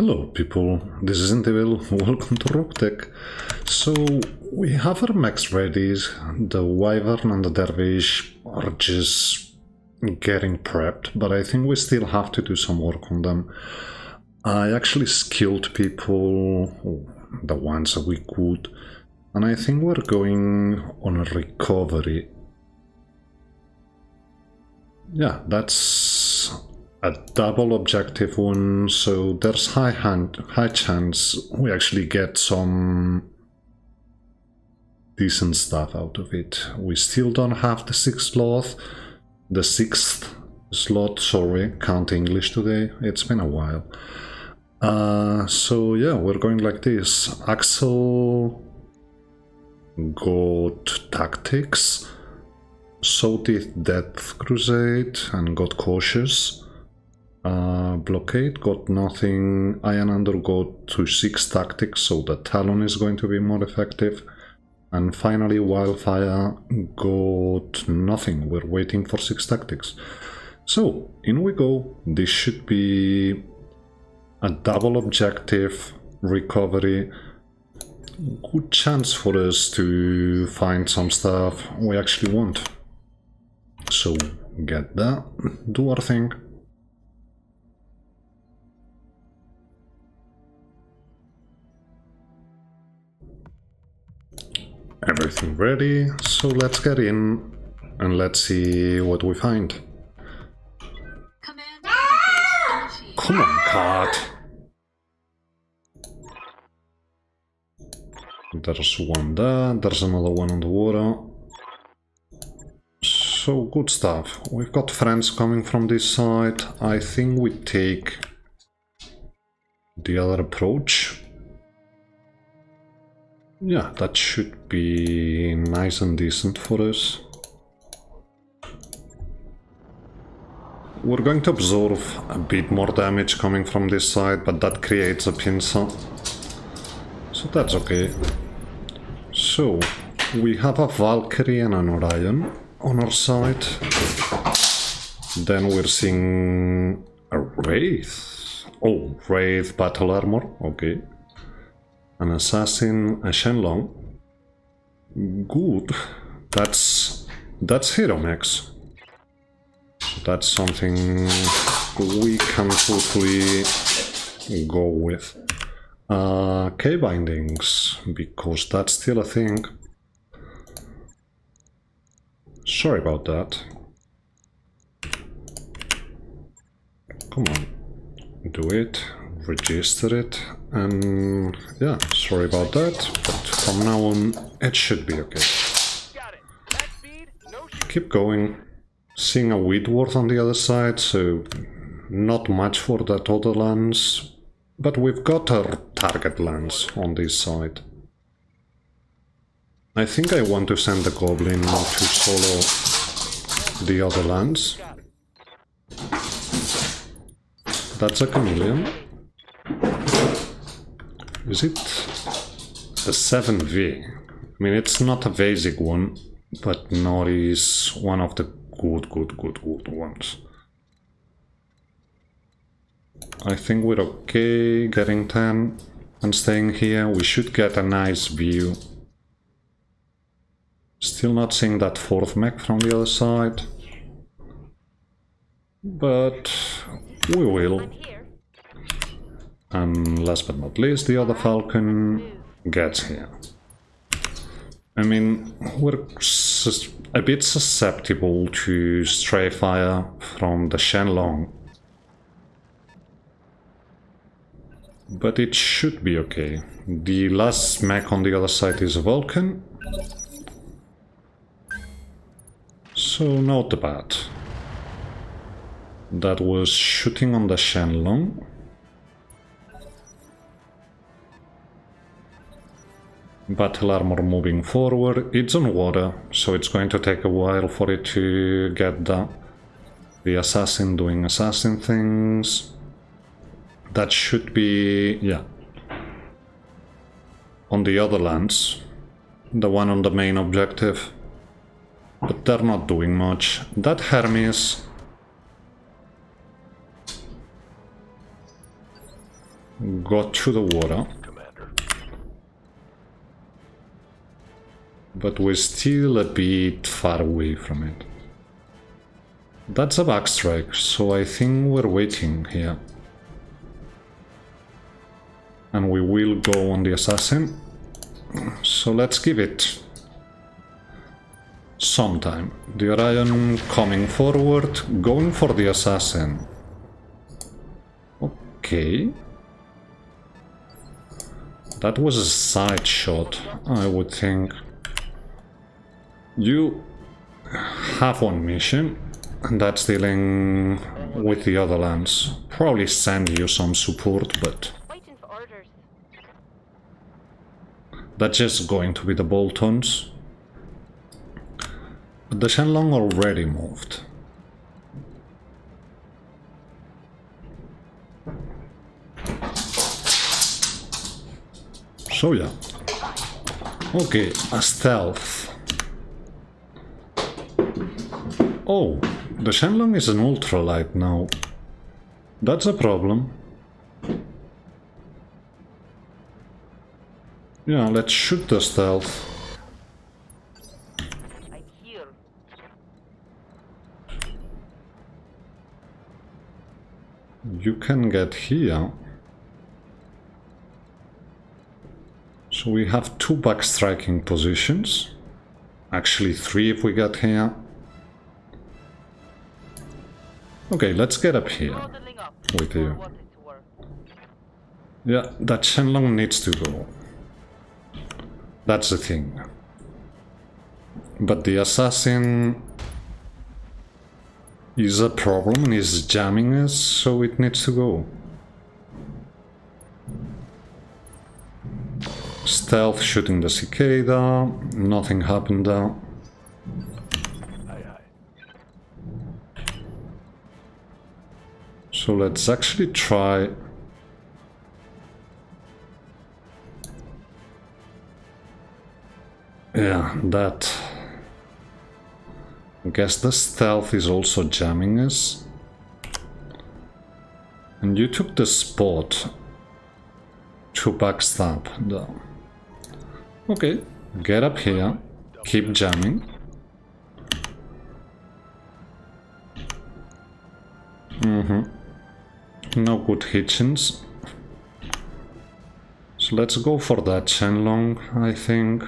Hello people, this is Evil. Welcome to Roguetech. So we have our mechs ready. The Wyvern and the Dervish are just getting prepped, but I think we still have to do some work on them. I actually skilled people, the ones that we could, and I think we're going on a recovery. Yeah, that's a double objective one, so there's high chance we actually get some decent stuff out of it. We still don't have the sixth slot, sorry, can't English today, it's been a while. So yeah, we're going like this. Axel got tactics, so did Death Crusade and got cautious. Blockade got nothing. Ionander got to 6 tactics, so the Talon is going to be more effective. And finally Wildfire got nothing. We're waiting for 6 tactics. So in we go. This should be a double objective recovery. Good chance for us to find some stuff we actually want. So get that, do our thing. Everything ready, so let's get in and let's see what we find. Come on, cat! There's one there, there's another one on the water. So good stuff. We've got friends coming from this side. I think we take the other approach. Yeah, that should be nice and decent for us. We're going to absorb a bit more damage coming from this side, but that creates a pincer. So that's okay. So, we have a Valkyrie and an Orion on our side. Then we're seeing a Wraith. Oh, Wraith battle armor, okay. An Assassin, a Shenlong. Good. That's hero mechs. That's something we can totally go with. K-bindings, because that's still a thing. Sorry about that. Come on, do it, register it, and yeah, sorry about that, but from now on it should be okay. Keep going. Seeing a Widworth on the other side, so not much for that other lance, but we've got our target lance on this side. I think I want to send the Goblin to solo the other lance. That's a Chameleon. Is it the 7V? I mean, it's not a basic one, but Nori is one of the good ones. I think we're okay getting 10 and staying here. We should get a nice view. Still not seeing that 4th mech from the other side, but we will. And last but not least, the other Falcon gets here. I mean, we're a bit susceptible to stray fire from the Shenlong, but it should be okay. The last mech on the other side is a Vulcan, so not bad. That was shooting on the Shenlong. Battle armor moving forward. It's on water, so it's going to take a while for it to get the assassin doing assassin things. That should be, yeah, on the other lands, the one on the main objective, but they're not doing much. That Hermes got to the water. But we're still a bit far away from it. That's a backstrike, so I think we're waiting here. And we will go on the assassin. So let's give it some time. The Orion coming forward, going for the assassin. Okay. That was a side shot, I would think. You have one mission, and that's dealing with the other lands. Probably send you some support, but that's just going to be the bolt-ons. But the Shenlong already moved. So yeah. Okay, a stealth. Oh, the Shenlong is an ultralight now. That's a problem. Yeah, let's shoot the stealth. I'm here. You can get here. So we have 2 backstriking positions. Actually 3 if we get here. Okay, let's get up here with you. Yeah, that Shenlong needs to go. That's the thing. But the assassin is a problem and is jamming us, so it needs to go. Stealth shooting the cicada, nothing happened there. So let's actually try. Yeah, that. I guess the stealth is also jamming us. And you took the spot to backstab down. Okay, get up here, keep jamming. No good hitchings. So let's go for that Shenlong, I think.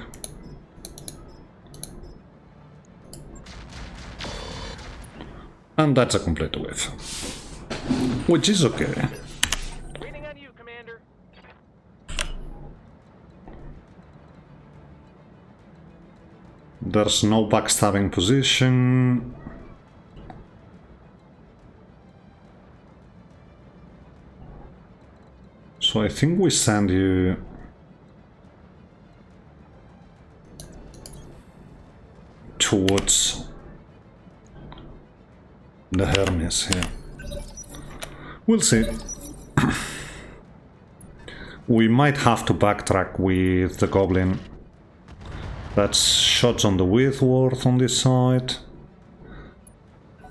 And that's a complete whiff. Which is okay. Waiting on you, Commander. There's no backstabbing position. So I think we send you towards the Hermes here. We'll see. We might have to backtrack with the Goblin. That's shots on the Withworth on this side.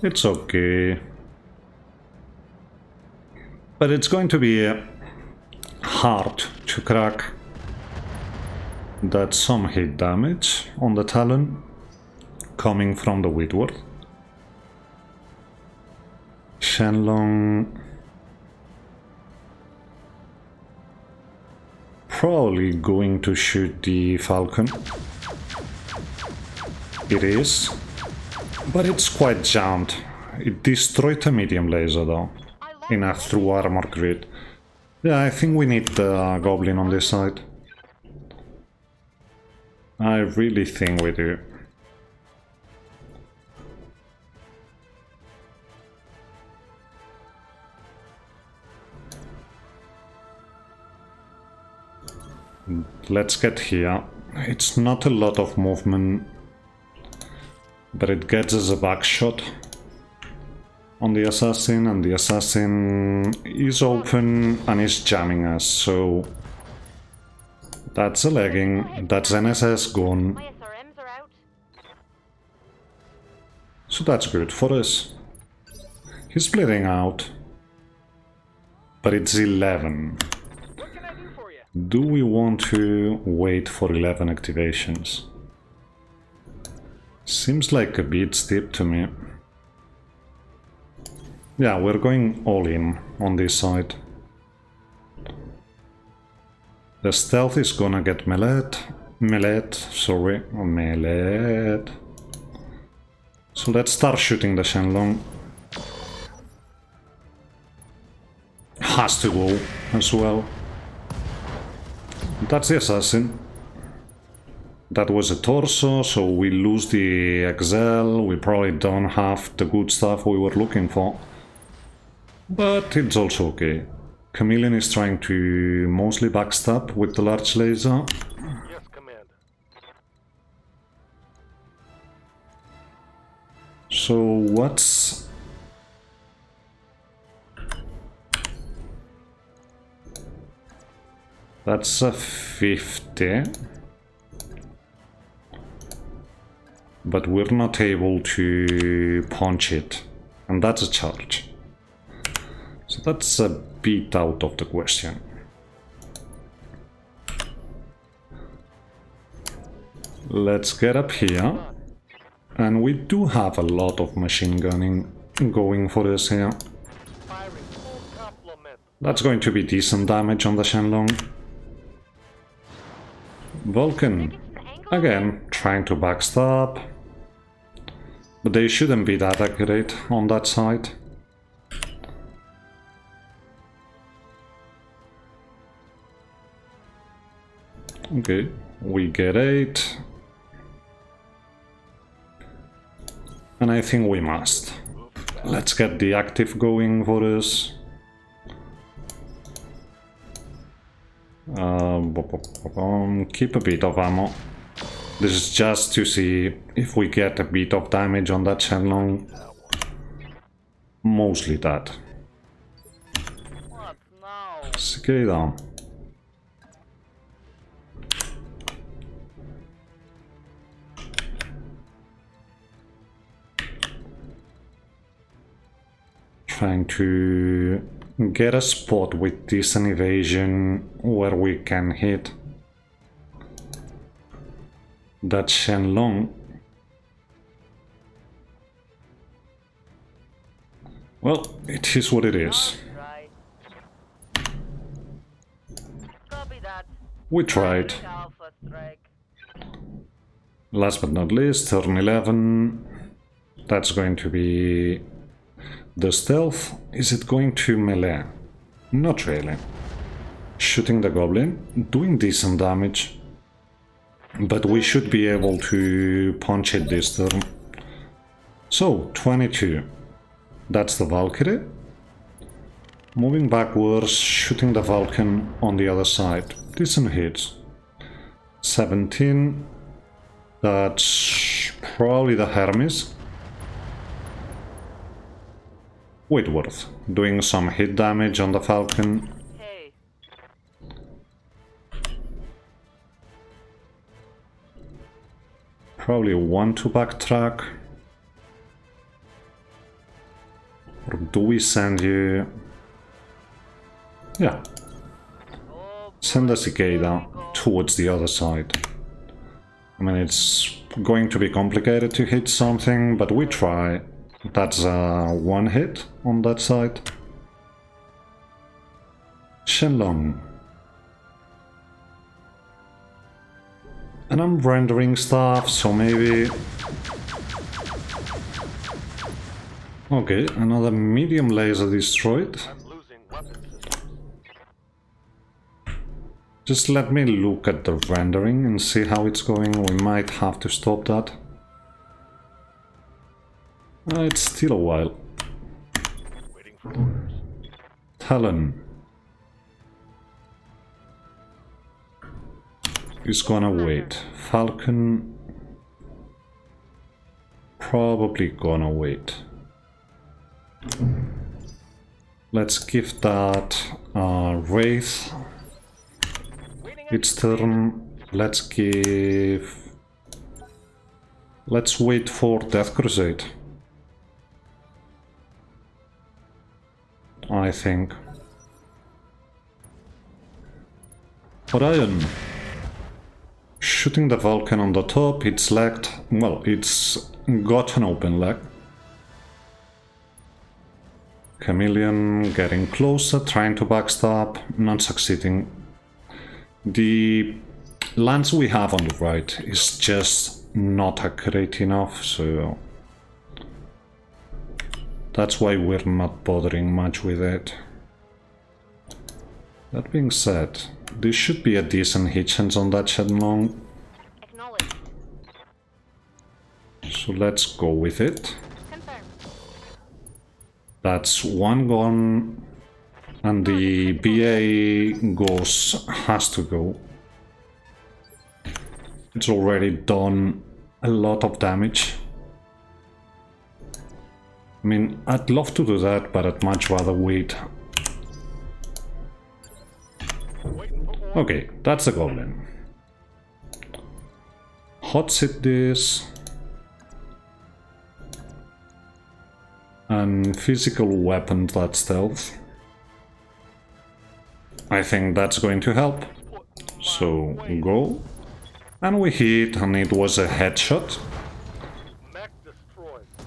It's okay. But it's going to be hard to crack. That's some hit damage on the Talon coming from the Withworth. Shenlong probably going to shoot the Falcon. It is, but it's quite jammed. It destroyed a medium laser though, in a through armor grid. Yeah, I think we need the Goblin on this side. I really think we do. Let's get here. It's not a lot of movement, but it gets us a back shot on the assassin, and the assassin is open and is jamming us, so that's a legging, that's NSS gone. My SRMs are out. So that's good for us. He's bleeding out, but it's 11. Do we want to wait for 11 activations? Seems like a bit steep to me. Yeah, we're going all in on this side. The stealth is gonna get meleed. So let's start shooting the Shenlong. Has to go as well. That's the assassin. That was a torso, so we lose the Excel. We probably don't have the good stuff we were looking for. But it's also okay. Chameleon is trying to mostly backstab with the large laser. Yes, Commander. So what's... That's a 50. But we're not able to punch it. And that's a charge. So that's a bit out of the question. Let's get up here. And we do have a lot of machine gunning going for us here. Firing full complement. That's going to be decent damage on the Shenlong. Vulcan, again, trying to backstab. But they shouldn't be that accurate on that side. Okay, we get 8. And I think we must. Let's get the active going for us. Keep a bit of ammo. This is just to see if we get a bit of damage on that Shenlong. Mostly that. What now? Cicada. Trying to get a spot with decent evasion where we can hit that Shenlong. Well, it is what it is. Right. Copy that. We tried. Alpha strike. Last but not least, turn 11. That's going to be the stealth. Is it going to melee? Not really. Shooting the goblin, doing decent damage. But we should be able to punch it this turn. So, 22. That's the Valkyrie. Moving backwards, shooting the Vulcan on the other side. Decent hits. 17. That's probably the Hermes. Whitworth, doing some hit damage on the Falcon. Hey. Probably want to backtrack. Or do we send you... Yeah. Oh, Send the Cicada towards the other side. I mean, it's going to be complicated to hit something, but we try. That's one hit on that side. Shenlong. And I'm rendering stuff, so maybe... Okay, another medium laser destroyed. I'm losing weapon system. Just let me look at the rendering and see how it's going. We might have to stop that. It's still a while. Waiting for orders. Talon is gonna wait. Falcon probably gonna wait. Let's give that Wraith its turn. Let's wait for Death Crusade. I think. Orion. Shooting the Vulcan on the top, it's lagged. Well, it's got an open lag. Chameleon getting closer, trying to backstab, not succeeding. The lance we have on the right is just not accurate enough, so that's why we're not bothering much with it. That being said, this should be a decent hitchens on that Shenlong. Acknowledged. So let's go with it. Confirmed. That's one gone, and the BA has to go. It's already done a lot of damage. I mean, I'd love to do that, but I'd much rather wait. Okay, that's a goblin. Hot seat this. And physical weapon that stealth. I think that's going to help. So, go. And we hit, and it was a headshot.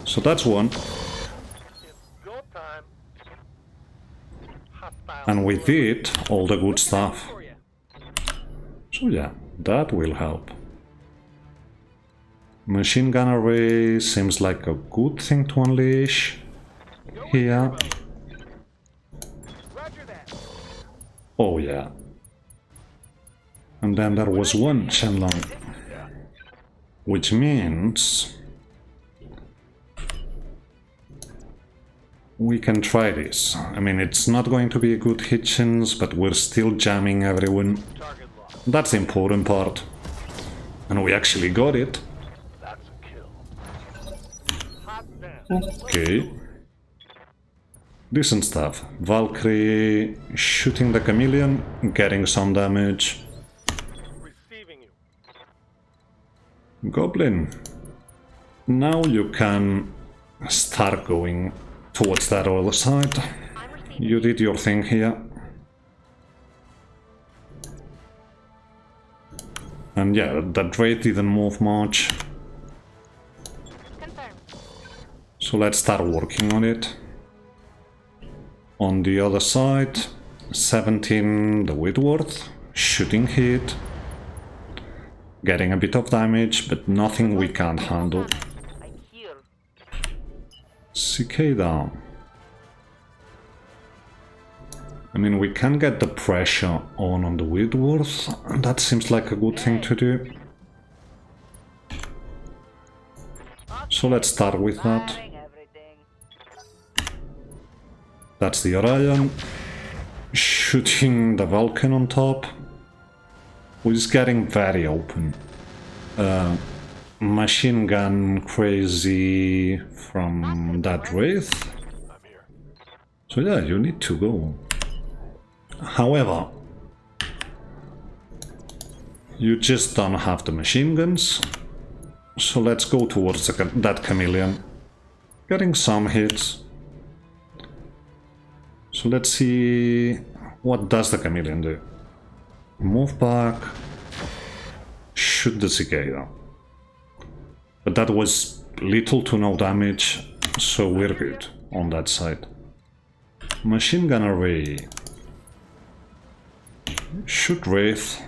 So that's one. And we did all the good stuff. So yeah, that will help. Machine gun array seems like a good thing to unleash here. Oh yeah. And then there was one Shenlong, which means we can try this. I mean, it's not going to be a good hitchens, but we're still jamming everyone. That's the important part. And we actually got it. Okay. Decent stuff. Valkyrie shooting the chameleon, getting some damage. Goblin. Now you can start going towards that other side. You did your thing here. And yeah, that raid didn't move much. So let's start working on it. On the other side, 17 the Whitworth, shooting hit. Getting a bit of damage, but nothing we can't handle. Cicada. I mean, we can get the pressure on the Whitworth, and that seems like a good thing to do. So let's start with that. That's the Orion. Shooting the Vulcan on top. Who is getting very open. Machine gun crazy from that Wraith. So yeah, you need to go. However, you just don't have the machine guns. So let's go towards that chameleon. Getting some hits. So let's see what does the chameleon do. Move back. Shoot the cicada. But that was little to no damage, so we're good on that side. Machine gun array. Shoot Wraith.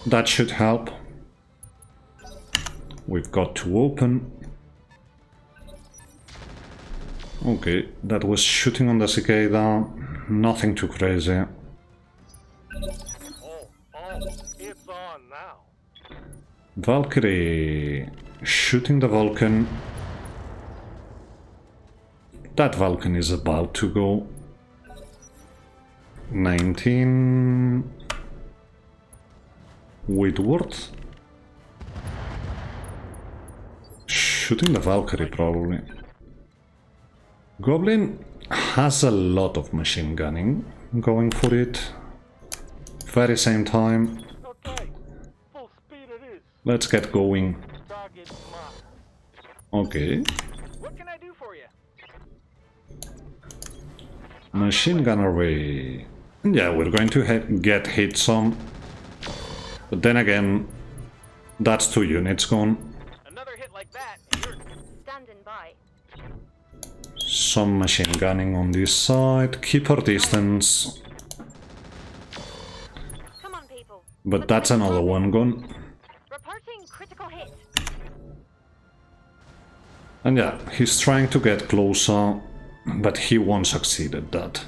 That should help. We've got two open. Okay, that was shooting on the cicada. Nothing too crazy. It's on now. Valkyrie shooting the Vulcan. That Vulcan is about to go. 19 Whitworth. Shooting the Valkyrie probably. Goblin has a lot of machine gunning going for it. Very same time. Okay, full speed it is. Let's get going. Target marked. Okay. What can I do for you? Machine gun array. Yeah, we're going to get hit some. But then again, that's 2 units gone. Another hit like that, and you're Standing by. Some machine gunning on this side. Keep our distance. Come on, people. But that's another one gone. Reporting critical hit. And yeah, he's trying to get closer, but he won't succeed at that.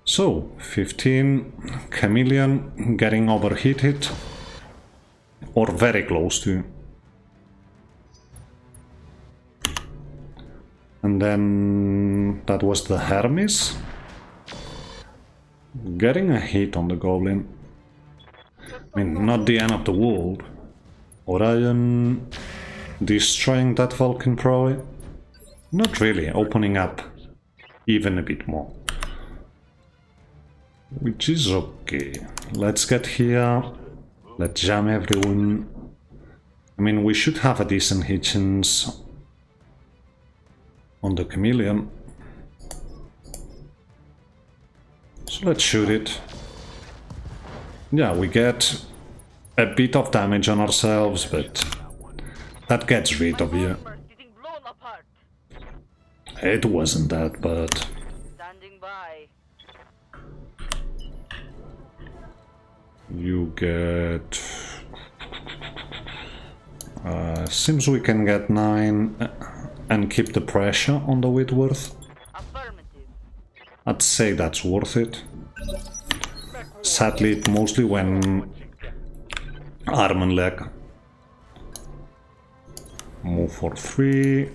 So, 15, Chameleon getting overheated, or very close to. And then that was the Hermes, getting a hit on the Goblin. I mean, not the end of the world. Orion destroying that Vulcan probably. Not really, opening up even a bit more. Which is okay. Let's get here. Let's jam everyone. I mean, we should have a decent hit chance on the Chameleon. So let's shoot it. Yeah, we get a bit of damage on ourselves, but that gets rid of you. armor's getting blown apart. It wasn't that bad. Standing by. You get... seems we can get 9 and keep the pressure on the Whitworth. Affirmative. I'd say that's worth it. Sadly, it mostly when arm and leg. Move for 3.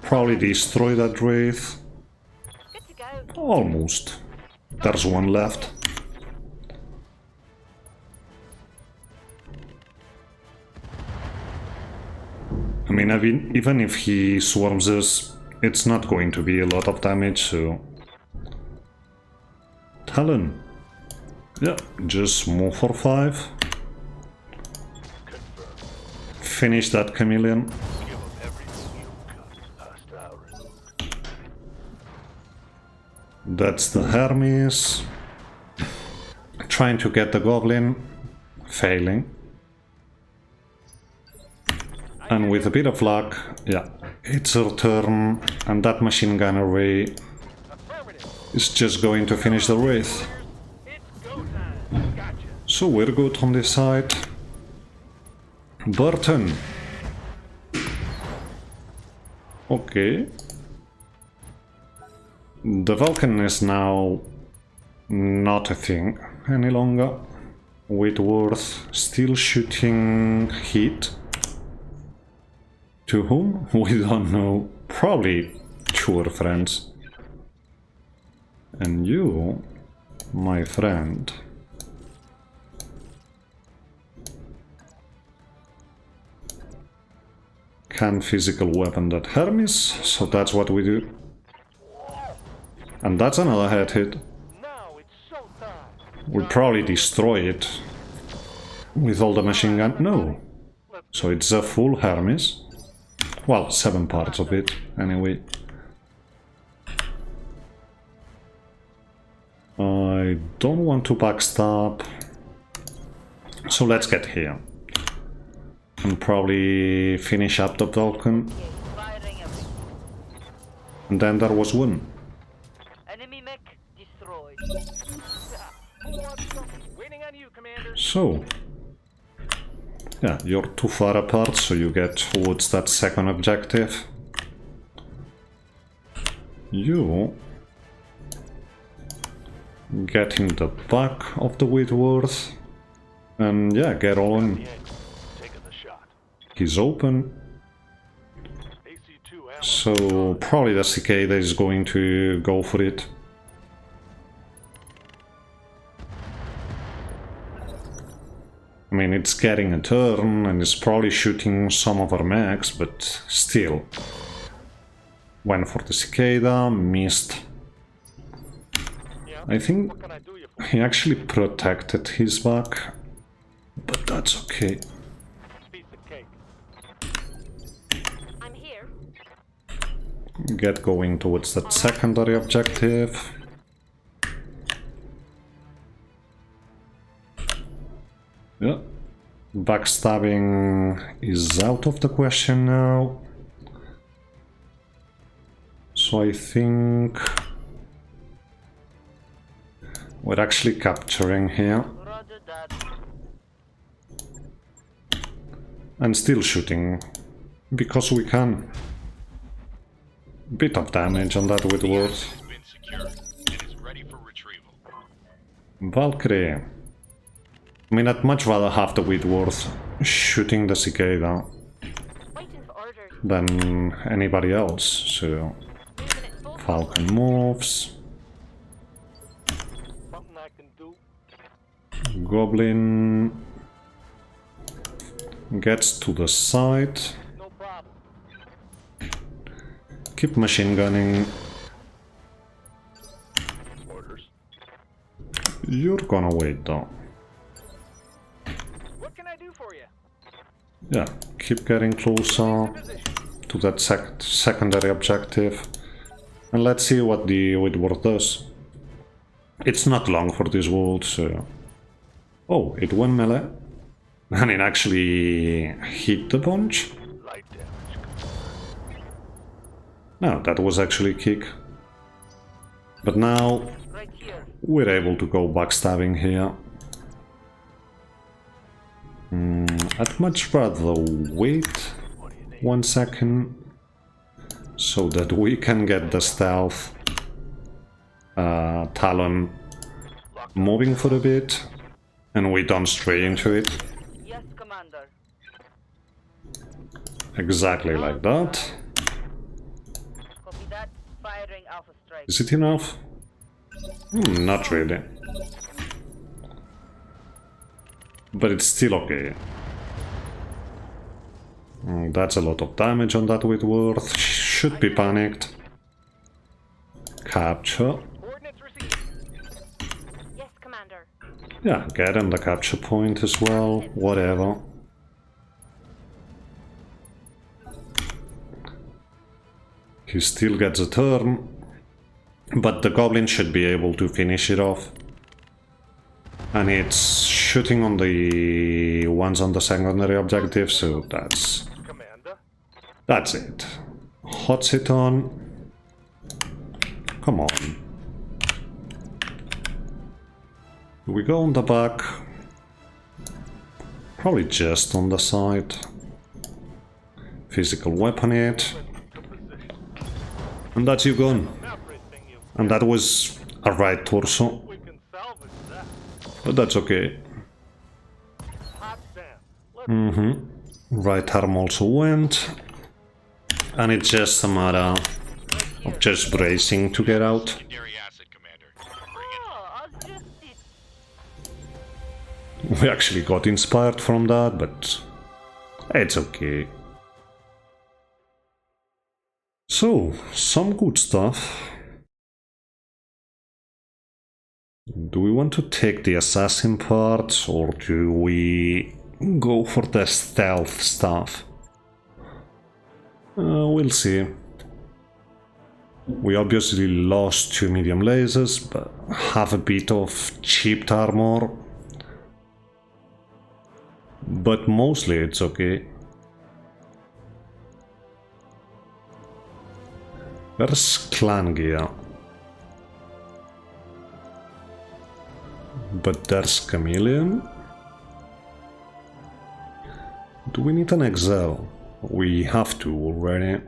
Probably destroy that Wraith. Good to go. Almost. There's one left. I mean, even if he swarms us, it's not going to be a lot of damage, so... Talon. Yeah, just move for 5. Finish that Chameleon. That's the Hermes. Trying to get the Goblin. Failing. And with a bit of luck, yeah, it's our turn, and that machine gun array is just going to finish the Wraith. It's go time. Gotcha. So we're good on this side. Burton. Okay. The Vulcan is now not a thing any longer. Whitworth still shooting heat. To whom? We don't know. Probably to our friends. And you, my friend, can physical weapon that Hermes, so that's what we do. And that's another head hit. Now it's showtime. We'll probably destroy it with all the machine gun. No. So it's a full Hermes. Well, 7 parts of it, anyway. I don't want to backstab. So let's get here. And probably finish up the Vulcan. Firing everything. And then there was one. Enemy mech destroyed. Who wants some? Waiting on you, Commander. So, yeah, you're too far apart, so you get towards that second objective. You get in the back of the Whitworth, and yeah, get on. Taking the shot. He's open, AC2 ammo. so probably the Cicada is going to go for it. I mean, it's getting a turn and it's probably shooting some of our mechs, but still. Went for the Cicada, missed. Yeah. I think What can I do you for? he actually protected his back, but that's okay. Piece of cake. I'm here. get going towards that secondary objective. Yeah. Backstabbing is out of the question now. So I think we're actually capturing here. Roger that. And still shooting, because we can. Bit of damage on that with Worth. Has been secured and is ready for retrieval. Valkyrie. I mean, I'd much rather have the Whitworth shooting the cicada Waiting for orders. than anybody else, so Moving it full. Falcon moves. Something I can do. Goblin gets to the side. No problem. Keep machine gunning. Orders. You're gonna wait though. What can I do for you? Yeah, keep getting closer Position. to that secondary objective. And let's see what the Whitworth does. It's not long for this world, so... Oh, it went melee. And it actually hit the bunch? Light damage. No, that was actually kick. But now Right here. we're able to go backstabbing here. I'd much rather wait 1 second so that we can get the stealth Talon moving for a bit and we don't stray into it. Yes, Commander. Exactly like that. Copy that. Firing Alpha Strike. Is it enough? Not really. But it's still okay. That's a lot of damage on that Whitworth. Should be panicked. Capture. Coordinates received. Yes, Commander. Yeah, get him the capture point as well. Whatever. He still gets a turn. But the Goblin should be able to finish it off. And it's shooting on the ones on the secondary objective, so that's it. Hots it on. Come on. We go on the back. Probably just on the side. Physical weapon it. And that's you gone. And that was a right torso. We can salvage that. But that's okay. Hot damn. Let's Right arm also went. And it's just a matter of just bracing to get out. Secondary asset, Commander. Bring it. Oh, I'll just sit. We actually got inspired from that, but it's okay. So, some good stuff. Do we want to take the assassin part, or do we go for the stealth stuff? We'll see. We obviously lost 2 medium lasers, but have a bit of chipped armor. But mostly it's okay. There's clan gear. But there's Chameleon. Do we need an Excel? We have to already.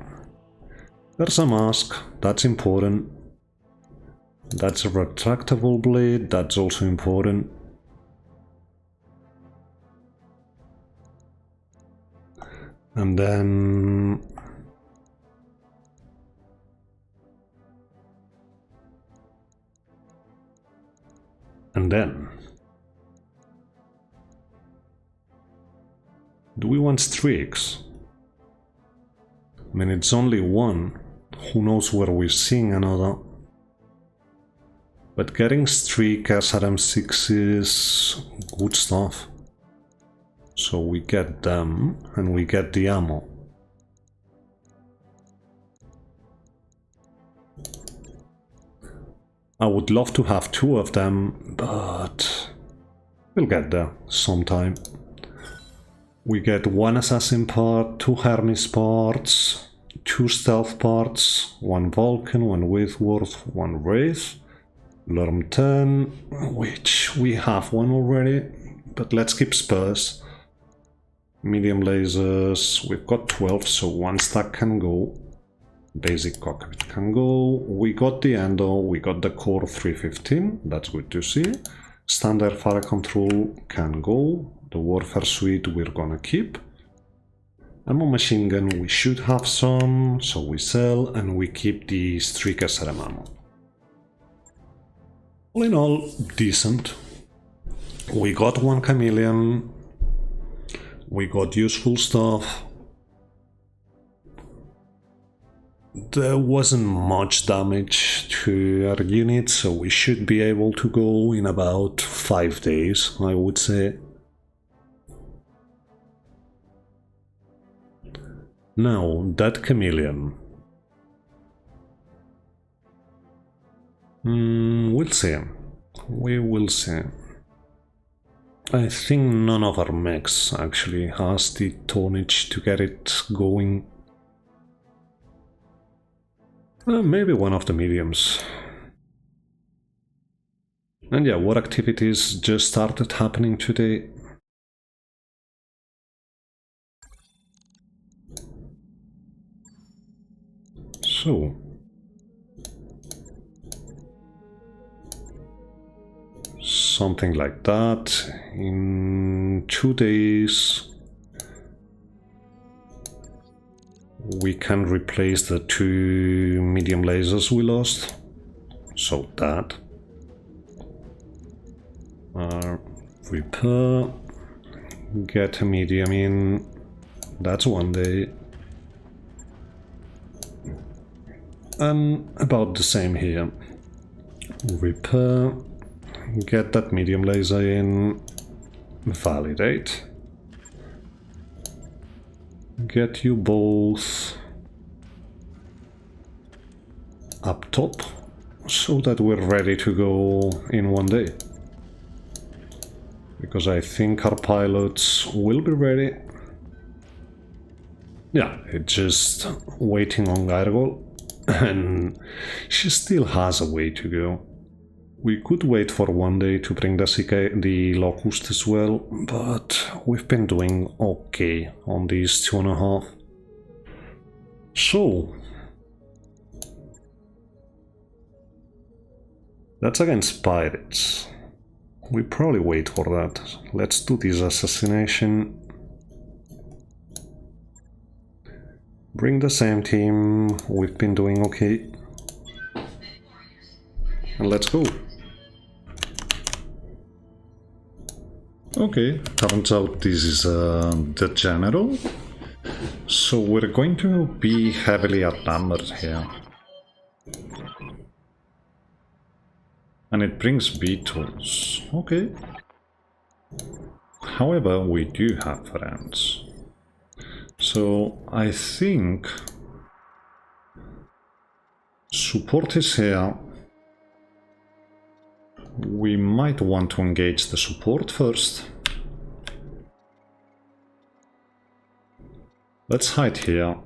There's a mask, that's important. That's a retractable blade, that's also important. And then... do we want streaks? I mean, it's only one. Who knows where we're seeing another? But getting streak SRM6 is good stuff. So we get them, and we get the ammo. I would love to have 2 of them, but we'll get there sometime. We get 1 assassin part, 2 Hermes parts, 2 stealth parts, 1 Vulcan, 1 Whitworth, 1 Wraith, Lerm 10, which we have 1 already, but let's keep Spurs. Medium lasers, we've got 12, so 1 stack can go. Basic cockpit can go. We got the Endo, we got the Core 315, that's good to see. Standard fire control can go. The Warfare Suite we're gonna keep. Ammo machine gun we should have some, so we sell and we keep the Streak SRM ammo. All in all, decent. We got 1 Chameleon. We got useful stuff. There wasn't much damage to our unit, so we should be able to go in about 5 days, I would say. Now, that Chameleon. We'll see. We will see. I think none of our mechs actually has the tonnage to get it going. Maybe one of the mediums. And yeah, war activities just started happening today. So, something like that. In 2 days we can replace the 2 medium lasers we lost. So that. Repair. Get a medium in. That's 1 day. And about the same here. Repair. Get that medium laser in. Validate. Get you both up top so that we're ready to go in 1 day. Because I think our pilots will be ready. Yeah, it's just waiting on Gargoyle, and she still has a way to go. We could wait for 1 day to bring the Locust as well, but we've been doing okay on these 2.5. So, that's against pirates. We probably wait for that. Let's do this assassination. Bring the same team, we've been doing okay. And let's go. Okay, turns out this is the general. So we're going to be heavily outnumbered here. And it brings beetles. Okay. However, we do have friends. So I think support is here. We might want to engage the support first. Let's hide here.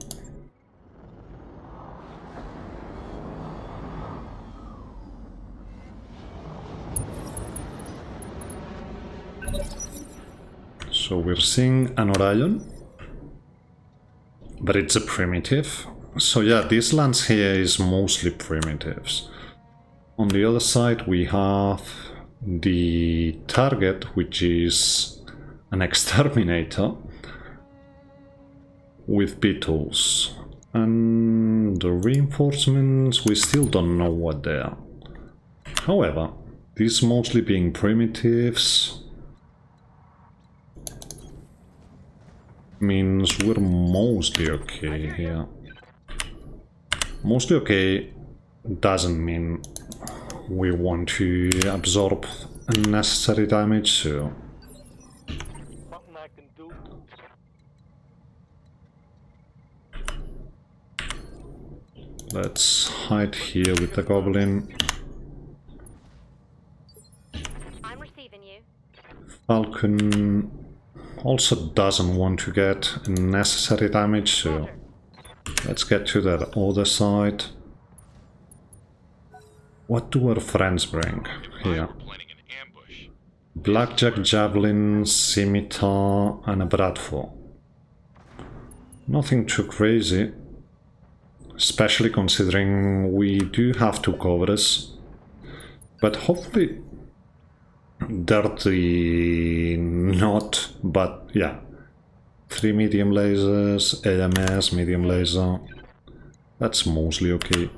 So we're seeing an Orion, but it's a primitive. So yeah, this lance here is mostly primitives. On the other side we have the target, which is an exterminator with beetles. And the reinforcements, we still don't know what they are. However, these mostly being primitives means we're mostly okay here. Mostly okay doesn't mean we want to absorb unnecessary damage, so Nothing I can do. let's hide here with the goblin. Falcon also doesn't want to get unnecessary damage, so let's get to that other side. What do our friends bring here? We're planning an ambush. Blackjack, javelin, scimitar, and a bradford. Nothing too crazy, especially considering we do have two covers. But hopefully dirty not, but yeah. 3 medium lasers, AMS, medium laser. That's mostly okay.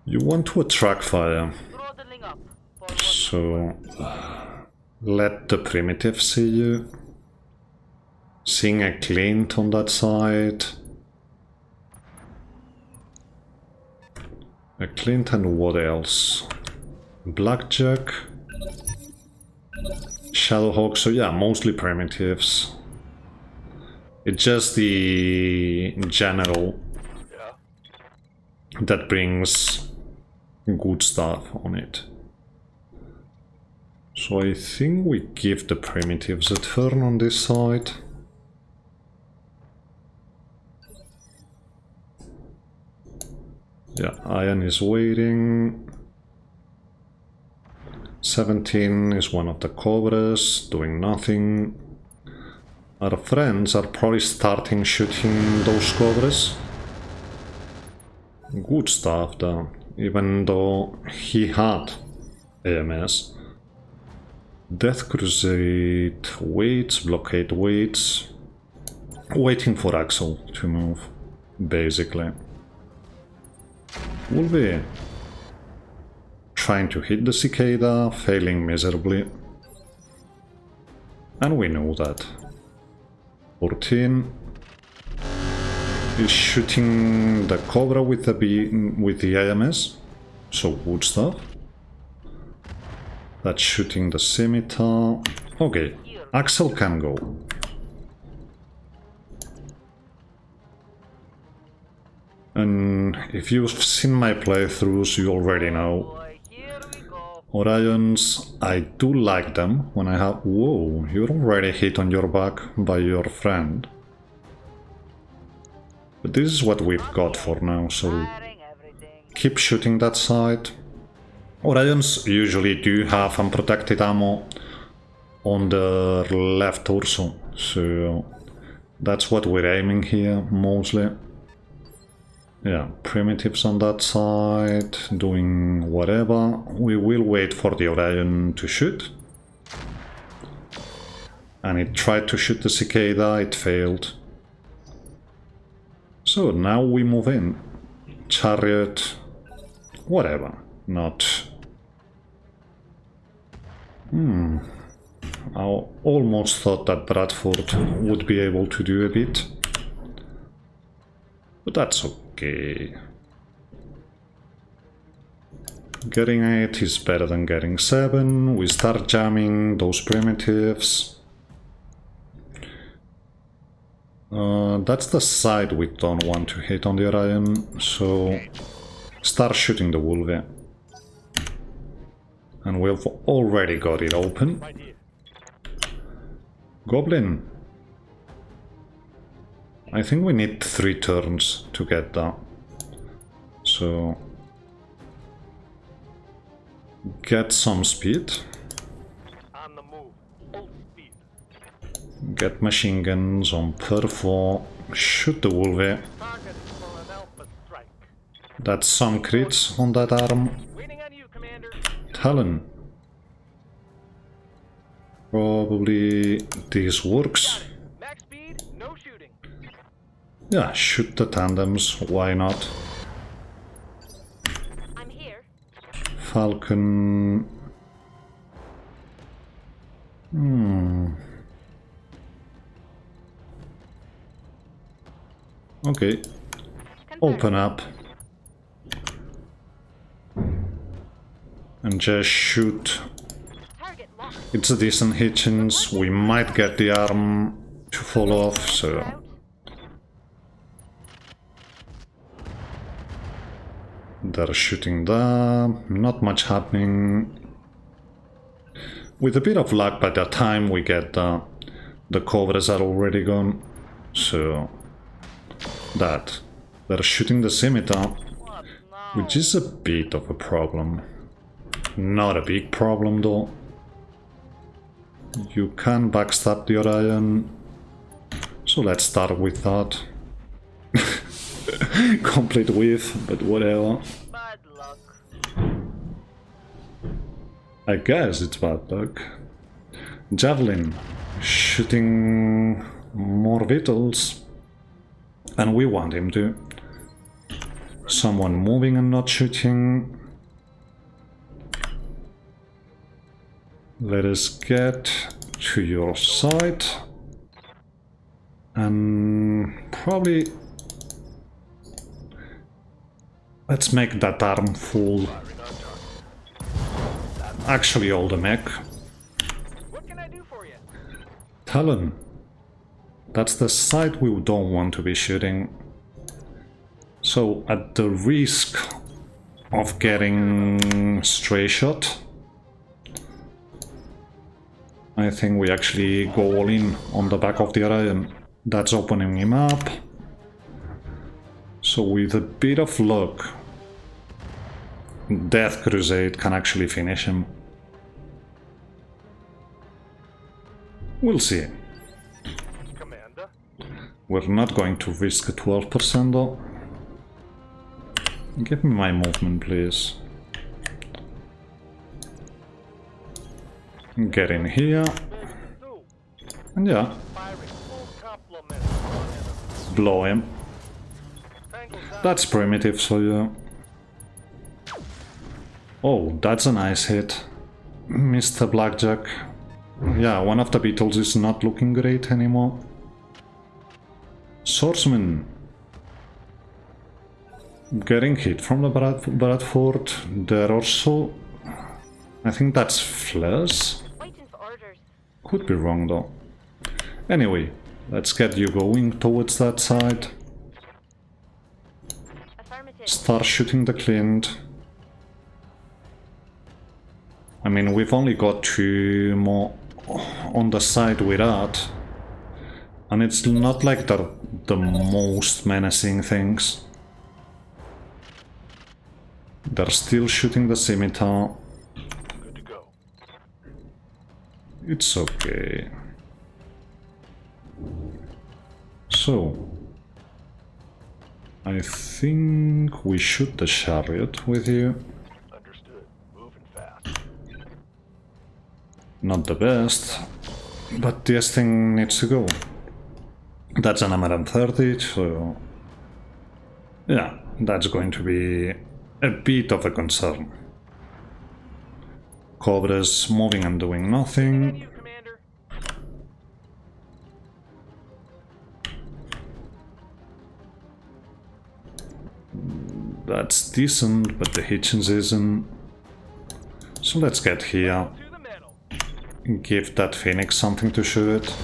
You want to attract fire, Throttling up. so let the primitive see you. Seeing a Clint on that side. A Clint and what else? Blackjack. Shadowhawk, so yeah, mostly primitives. It's just the general that brings good stuff on it. So I think we give the primitives a turn on this side. Yeah, Iron is waiting. 17 is one of the cobras, doing nothing. Our friends are probably starting shooting those cobras. Good stuff though, even though he had AMS. Death Crusade waits, blockade waits. Waiting for Axel to move, basically. Wolvie trying to hit the cicada, failing miserably. And we know that. 14 is shooting the Cobra with the AMS, so good stuff. That's shooting the Scimitar. Okay, Axel can go. And if you've seen my playthroughs, you already know. Boy, here we go. Orions, I do like them when I have... Whoa, you're already hit on your back by your friend. But this is what we've got for now, so Firing everything. keep shooting that side. Orions usually do have unprotected ammo on the left torso, so that's what we're aiming here, mostly. Yeah, primitives on that side, doing whatever. We will wait for the Orion to shoot. And it tried to shoot the cicada, it failed. So now we move in. Chariot, whatever, not... I almost thought that Bradford would be able to do a bit. But that's okay. Getting 8 is better than getting 7. We start jamming those primitives. That's the side we don't want to hit on the Orion, so start shooting the Wolvie. And we've already got it open. Goblin. I think we need 3 turns to get that. So get some speed. On the move. Full speed. Get machine guns on Perfo. Shoot the Wolvie. Target for an alpha strike. That's some crits on that arm. Waiting on you, Commander. Talon. Probably this works. Max speed, no shooting. Yeah, shoot the tandems, why not? I'm here. Falcon... Okay, open up. And just shoot. Target locked. It's a decent hit chance. We might get the arm to fall off, so... Out. They're shooting there. Not much happening. with a bit of luck, by the time we get the covers are already gone. So that they're shooting the scimitar, What now? which is a bit of a problem. Not a big problem though. You can backstab the Orion, so let's start with that. Complete with, but whatever. Bad luck. I guess it's bad luck. Javelin, shooting more victuals, and we want him to. Someone moving and not shooting. Let us get to your side, and probably let's make that arm full. Actually, all the mech. What can I do for you? Talon. That's the side we don't want to be shooting. So, at the risk of getting stray shot, I think we actually go all in on the back of the Orion. That's opening him up. So with a bit of luck, Death Crusade can actually finish him. We'll see. Commander. We're not going to risk a 12% though. Give me my movement, please. Get in here. No. And yeah, Firing full complement on enemy. blow him. Tangles down. That's primitive, so yeah. Oh, that's a nice hit. Mr. Blackjack. Yeah, one of the beetles is not looking great anymore. Swordsman. Getting hit from the Bradford. There also... I think that's flares. Waiting for orders. Could be wrong though. Anyway, let's get you going towards that side. Affirmative. Start shooting the Clint. I mean, we've only got 2 more on the side with that. And it's not like they're the most menacing things. They're still shooting the scimitar. Good to go. It's okay. So, I think we shoot the chariot with you. Understood. Moving fast. Not the best, but this thing needs to go. That's an M30, so yeah, that's going to be a bit of a concern. Cobra's moving and doing And nothing. you, Commander. That's decent, but the Hitchens isn't. So let's get here. To the metal. Give that Phoenix something to shoot.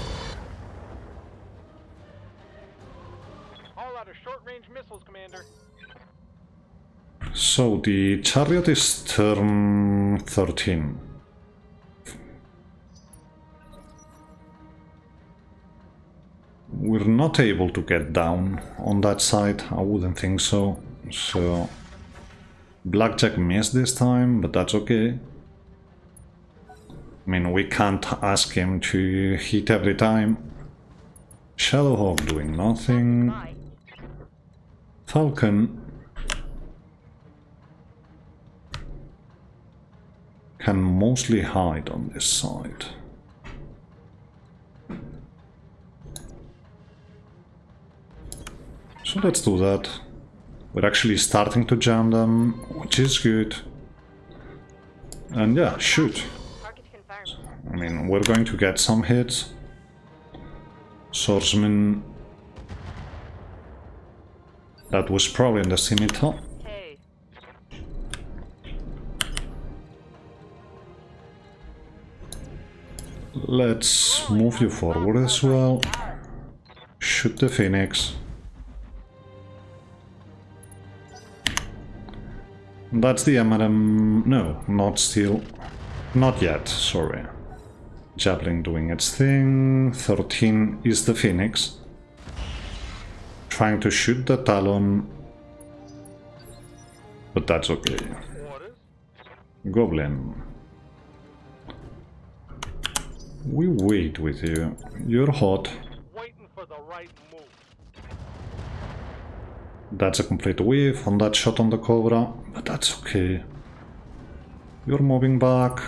All out of short-range missiles, Commander. So the chariot is turn 13. We're not able to get down on that side, I wouldn't think so. So Blackjack missed this time, but that's okay. I mean, we can't ask him to hit every time. Shadowhawk doing nothing. Bye. Falcon can mostly hide on this side. So let's do that. We're actually starting to jam them, which is good. And yeah, shoot. Target confirmed. I mean, we're going to get some hits. Swordsman. That was probably in the scimitar. Hey. Let's move you forward as well. Shoot the Phoenix. That's the MRM. No, not still. Not yet, sorry. Javelin doing its thing. 13 is the Phoenix. Trying to shoot the Talon. But that's okay. Orders? Goblin. We wait with you. You're hot. Waiting for the right move. That's a complete whiff on that shot on the Cobra, but that's okay. You're moving back.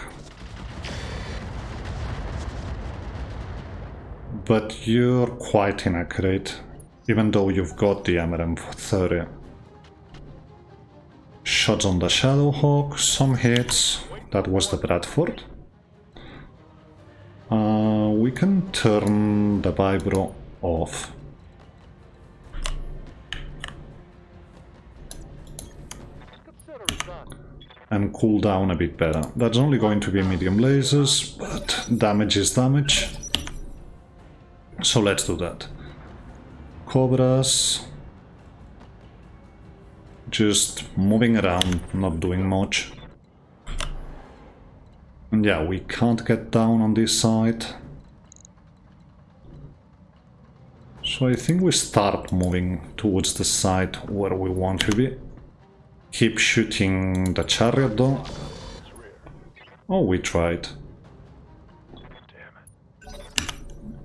But you're quite inaccurate, even though you've got the MRM for 30. Shots on the Shadowhawk, some hits. That was the Bradford. We can turn the Vibro off. Consider it done. And cool down a bit better. That's only going to be medium lasers, but damage is damage. So let's do that. Cobras. Just moving around, not doing much. And yeah, we can't get down on this side. So I think we start moving towards the side where we want to be. Keep shooting the chariot though. Oh, we tried.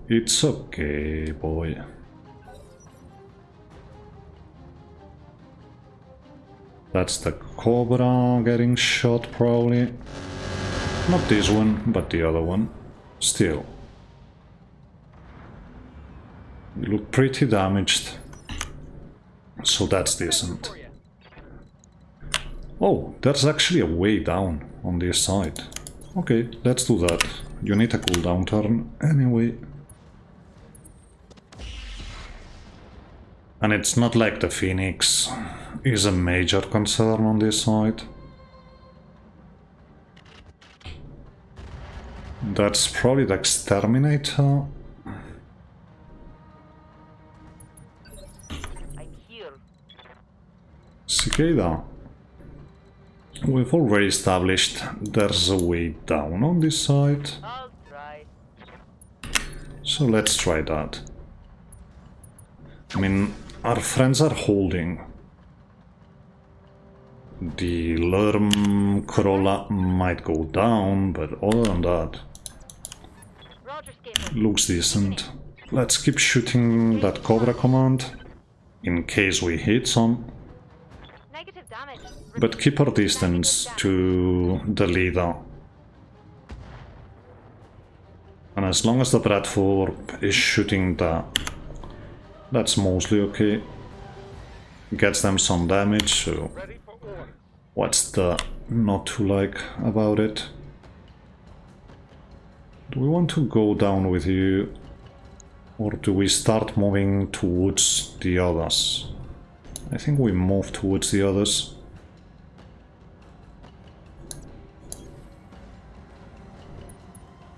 It's okay, boy. That's the Cobra getting shot, probably. Not this one, but the other one. Still. You look pretty damaged. So that's decent. Oh, there's actually a way down on this side. Okay, let's do that. You need a cooldown turn anyway. And it's not like the Phoenix is a major concern on this side. That's probably the Exterminator. I'm here. Cicada. We've already established there's a way down on this side. I'll try. So let's try that. I mean, our friends are holding. The Lerm Corolla might go down, but other than that, Roger, Skipper. looks decent. Let's keep shooting that Cobra command, in case we hit some, Negative damage. but keep our distance to the leader. And as long as the Bradford is shooting that, that's mostly okay. Gets them some damage, so Ready for order. what's the not to like about it? Do we want to go down with you, or do we start moving towards the others? I think we move towards the others.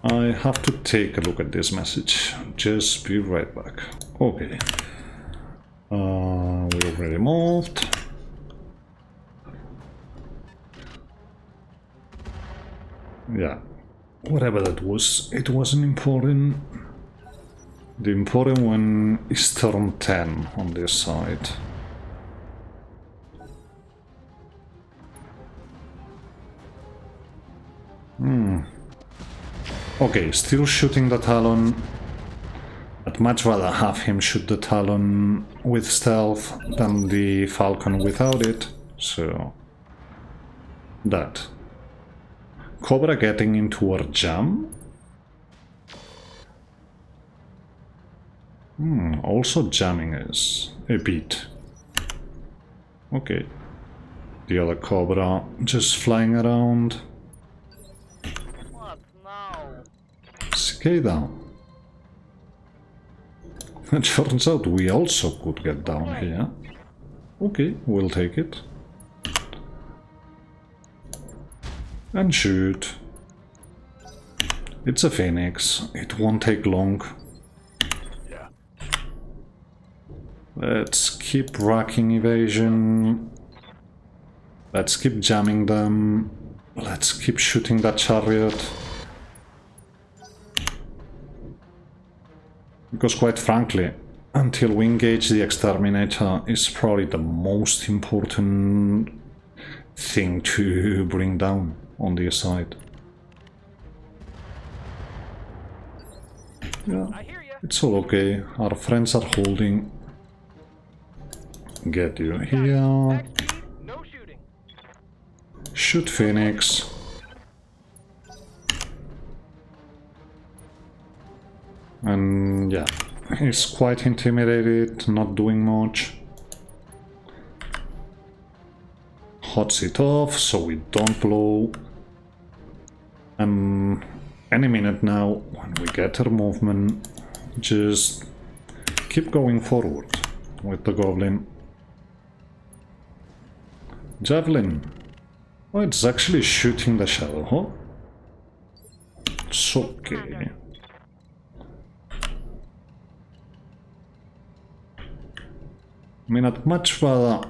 I have to take a look at this message. Just be right back. Okay. We already moved. Yeah. Whatever that was, it wasn't important. The important one is turn 10 on this side. Okay, still shooting the Talon. I'd much rather have him shoot the Talon with stealth than the Falcon without it, so that. Cobra getting into our jam. Also jamming us a bit. Okay. The other Cobra just flying around. What now? Cicada. It turns out we also could get down here. Okay, we'll take it. And shoot. It's a Phoenix. It won't take long. Yeah. Let's keep racking evasion. Let's keep jamming them. Let's keep shooting that chariot. Because quite frankly, until we engage the exterminator is probably the most important thing to bring down on the side. Yeah, I hear you. it's all okay. Our friends are holding. Get you here. Max speed, no shooting. Shoot Phoenix. And yeah, he's quite intimidated, not doing much. Hots it off so we don't blow. Any minute now, when we get our movement, just keep going forward with the goblin. Javelin. Oh, it's actually shooting the shadow, huh? It's okay. I mean, I'd much rather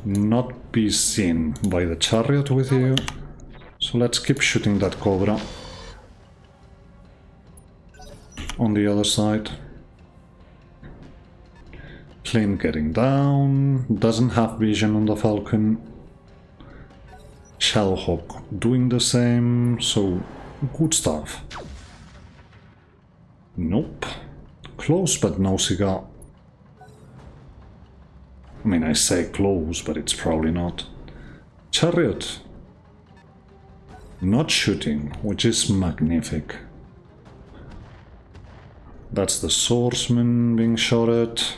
not be seen by the chariot with you. So let's keep shooting that cobra on the other side. Plane getting down, doesn't have vision on the Falcon. Shellhawk doing the same, so good stuff. Nope. Close but no cigar. I mean, I say close, but it's probably not. Chariot. Not shooting, which is magnific. That's the swordsman being shot at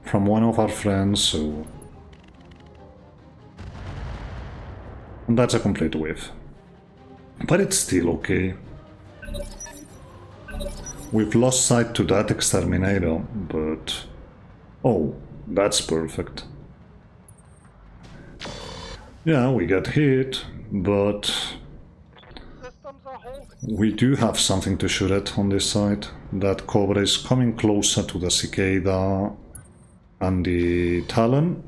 from one of our friends, so... And that's a complete whiff. But it's still okay. We've lost sight to that exterminator, but... Oh, that's perfect. Yeah, we get hit, but... Systems are holding. We do have something to shoot at on this side. That cobra is coming closer to the cicada and the talon.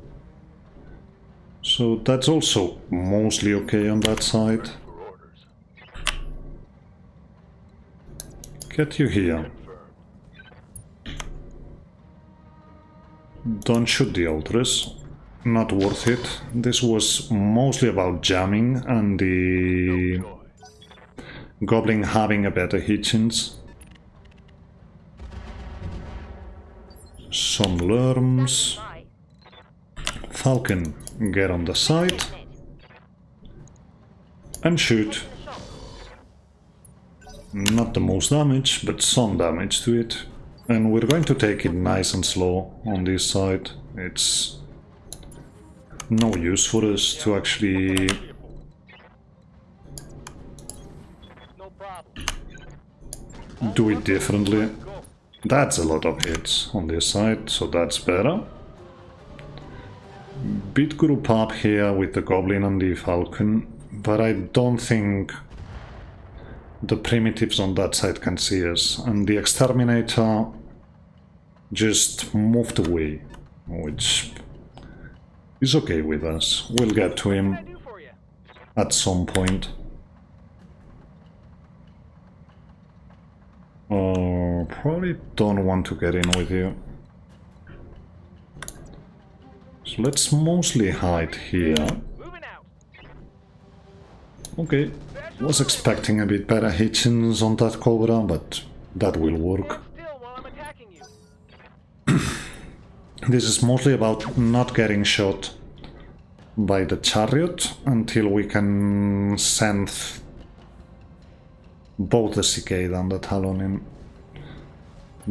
So that's also mostly okay on that side. Get you here. Don't shoot the Ultras. Not worth it. This was mostly about jamming and the Goblin having a better hit chance. Some Lurms. Falcon, get on the side. And shoot. Not the most damage, but some damage to it. And we're going to take it nice and slow on this side. It's no use for us to actually No problem. do it differently. That's a lot of hits on this side, so that's better. Bit group up here with the Goblin and the Falcon, but I don't think the primitives on that side can see us, and the Exterminator just moved away, which is okay with us. We'll get to What him can I do for you? at some point. Probably don't want to get in with you. So let's mostly hide here. Moving out. Okay, was expecting a bit better hit chance on that Cobra, but that will work. Stand still while I'm attacking you. This is mostly about not getting shot by the chariot until we can send both the cicada and the talon in.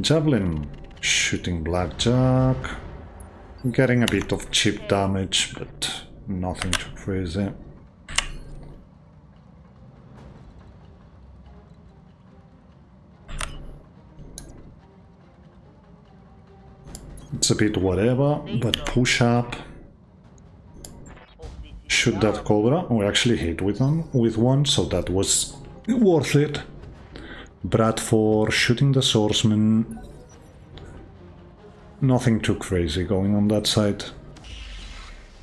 Javelin, shooting blackjack, getting a bit of cheap damage, but nothing too crazy. It's a bit whatever, but push up. Shoot that Cobra. We actually hit with one, so that was worth it. Bradford shooting the swordsman. Nothing too crazy going on that side.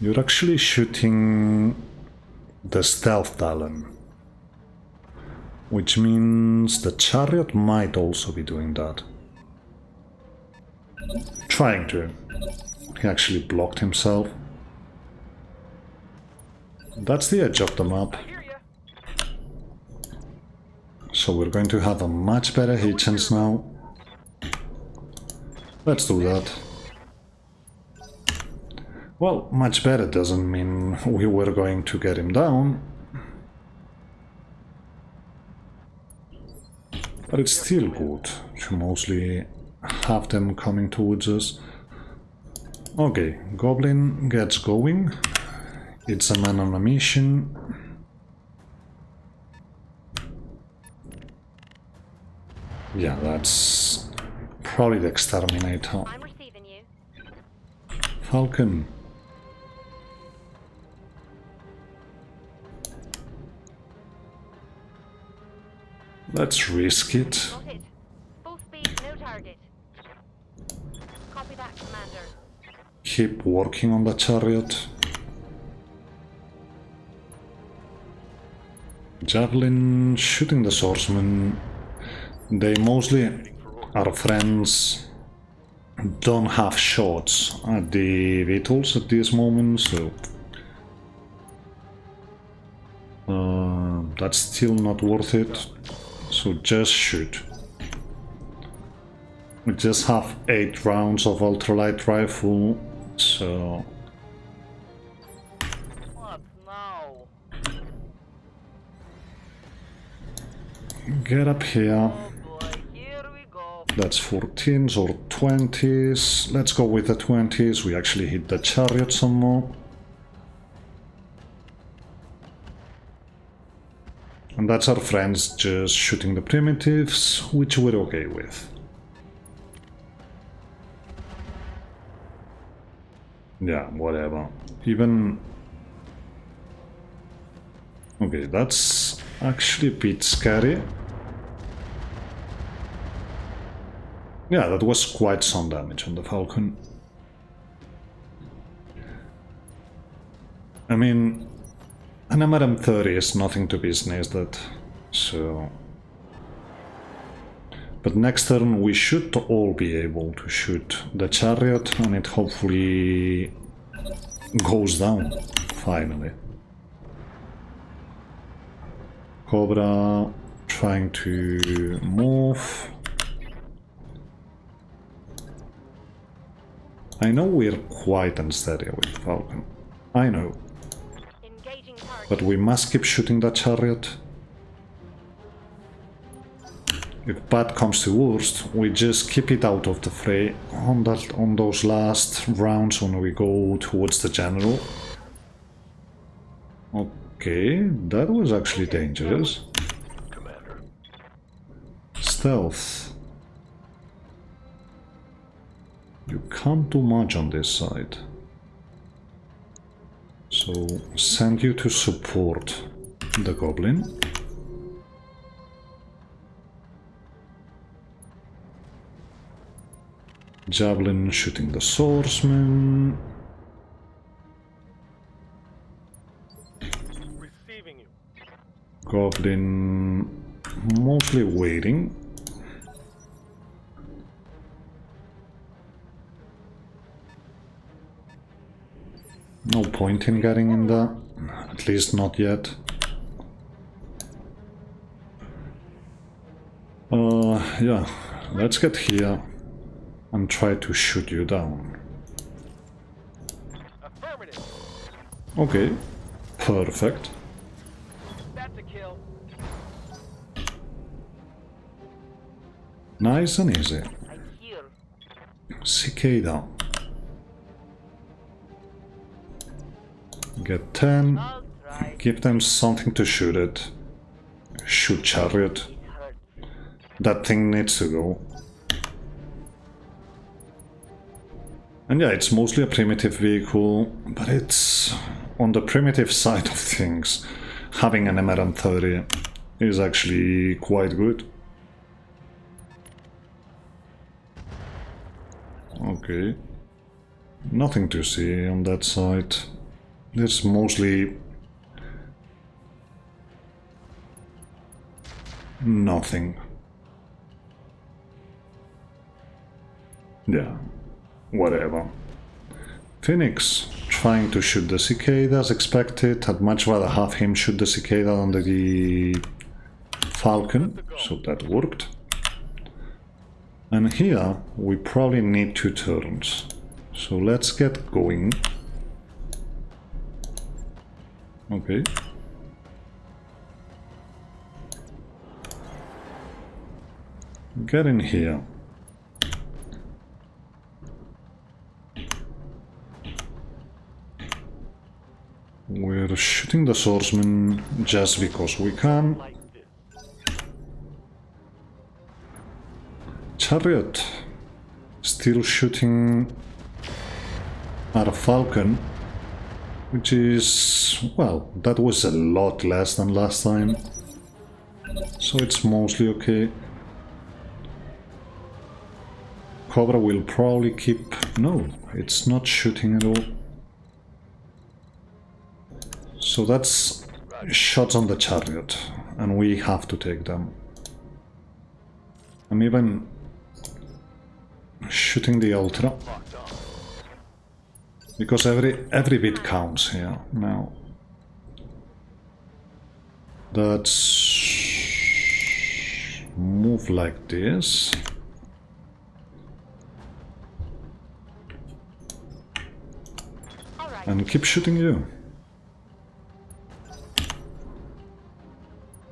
You're actually shooting the stealth talon, which means the chariot might also be doing that. Trying to. He actually blocked himself. That's the edge of the map. Hear ya. So we're going to have a much better hit chance now. Let's do that. Well, much better doesn't mean we were going to get him down. But it's still good to mostly have them coming towards us. Okay, Goblin gets going. It's a man on a mission. Yeah, that's probably the exterminator. I'm receiving you. Falcon. Let's risk it. Got it. Full speed, no target. Copy that, Commander. Keep working on the chariot. Javelin shooting the swordsman. They mostly are friends. Don't have shots at the vehicles at this moment, so that's still not worth it. So just shoot. We just have 8 rounds of ultralight rifle, so What now? get up here. Oh boy, here we go. That's 14s or 20s. Let's go with the 20s. We actually hit the chariot some more. And that's our friends just shooting the primitives, which we're okay with. Yeah, whatever. Even... Okay, that's actually a bit scary. Yeah, that was quite some damage on the Falcon. I mean, an MRM-30 is nothing to be sneezed at, so... But next turn we should all be able to shoot the chariot and it hopefully goes down, finally. Cobra trying to move. I know we're quite unsteady with Falcon, I know. Engaging target. But we must keep shooting that chariot. If bad comes to worst, we just keep it out of the fray on those last rounds when we go towards the general. Okay, that was actually dangerous. Commander. Stealth. You can't do much on this side. So send you to support the Goblin. Javelin shooting the swordsman. Receiving you. Goblin mostly waiting. No point in getting in there, at least not yet. Yeah, let's get here and try to shoot you down. Affirmative. Okay, perfect. That's a kill. Nice and easy. I'm here. Cicada. Get 10. I'll try. Give them something to shoot at. Shoot chariot. It hurts. That thing needs to go. And yeah, it's mostly a primitive vehicle, but it's on the primitive side of things. Having an MRM-30 is actually quite good. Okay. Nothing to see on that side. There's mostly... Nothing. Yeah, whatever. Phoenix trying to shoot the cicada as expected. I'd much rather have him shoot the cicada than the falcon, so that worked. And here we probably need 2 turns. So let's get going. Okay. Get in here. We're shooting the swordsman just because we can. Chariot still shooting at a falcon, which is, well, that was a lot less than last time, so it's mostly okay. Cobra will probably keep... no, it's not shooting at all. So that's shots on the chariot, and we have to take them. I'm even shooting the ultra, because every bit counts here now. That's move like this. And keep shooting you.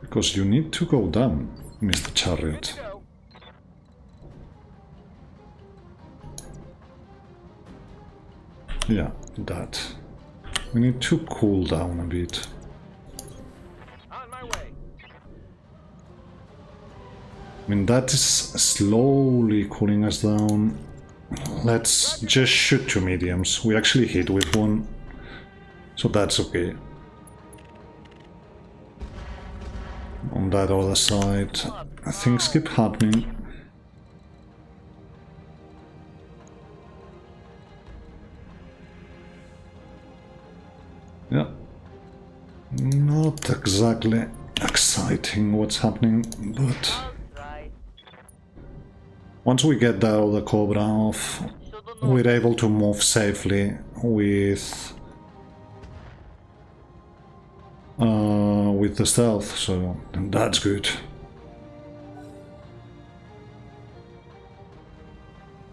Because you need to go down, Mr. Chariot. Yeah, that. We need to cool down a bit. On my way. I mean, that is slowly cooling us down. Let's just shoot 2 mediums. We actually hit with 1, so that's okay. On that other side, things keep happening. Yeah. Not exactly exciting what's happening, but once we get that other Cobra off, we're able to move safely with the stealth, so that's good.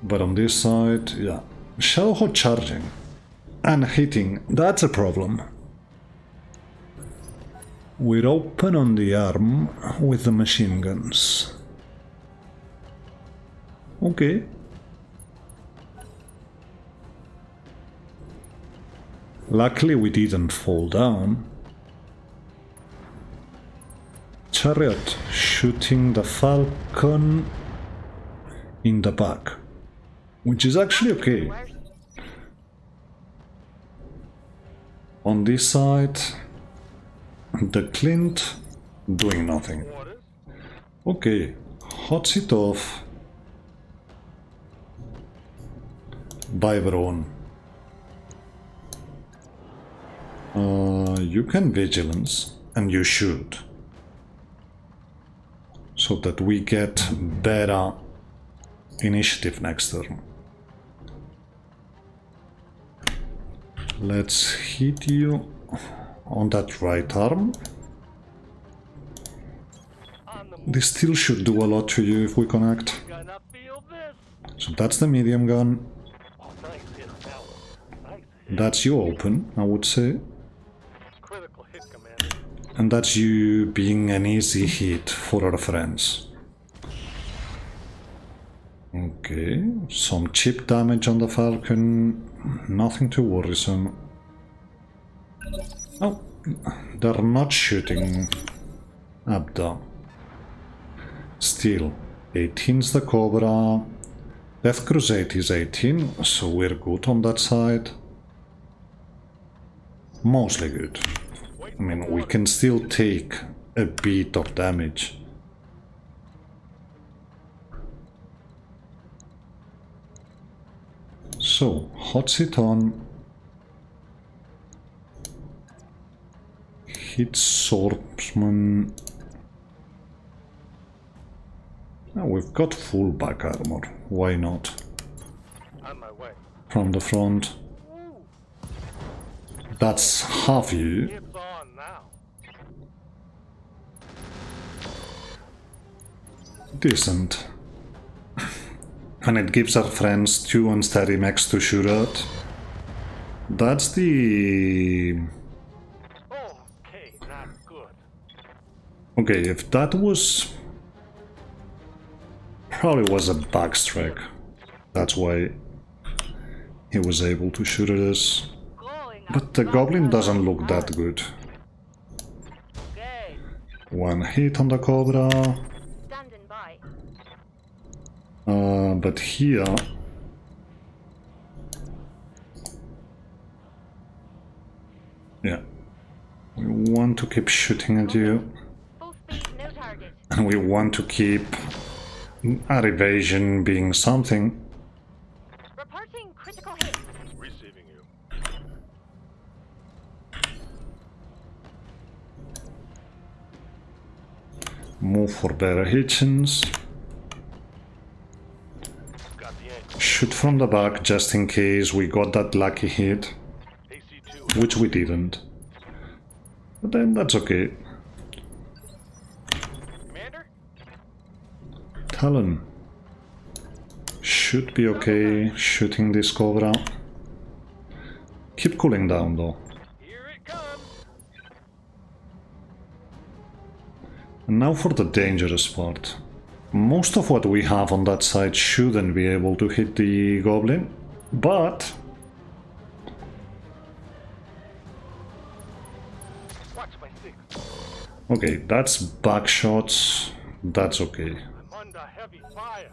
But on this side, yeah, Shadowhawk charging and hitting, that's a problem. We're open on the arm with the machine guns. Okay. Luckily we didn't fall down. Chariot shooting the falcon in the back, which is actually okay. On this side, the Clint doing nothing. Okay, hots it off. Byron. You can vigilance, and you shoot. So that we get better initiative next turn. Let's hit you on that right arm. This still should do a lot to you if we connect. So that's the medium gun. That's you open, I would say. And that's you being an easy hit for our friends. Okay, some cheap damage on the Falcon, nothing too worrisome. Oh, they're not shooting up there. Still, 18's the Cobra. Death Crusade is 18, so we're good on that side. Mostly good. I mean, we can still take a bit of damage. So, hots it on. Hit swordsman. we've got full back armor. Why not? On my way. From the front. Ooh, That's half you. it's on now. Decent. And it gives our friends 2 unsteady mechs to shoot at. That's the... Okay, not good. Okay, if that was... Probably was a backstrike. That's why he was able to shoot at us. Going But the goblin doesn't look that good. Okay. 1 hit on the Cobra. Standing by. But here... Yeah. We want to keep shooting at you. Full speed, no target. And we want to keep our evasion being something. Reporting critical hit. Receiving you. Move for better hitchings. Got the angle. Shoot from the back just in case we got that lucky hit, AC2. which we didn't. But then that's okay. Commander? Talon should be okay shooting this Cobra. Keep cooling down though. Here it comes. And now for the dangerous part. Most of what we have on that side shouldn't be able to hit the Goblin, but Watch my six. okay, that's back shots, that's okay. I'm under heavy fire.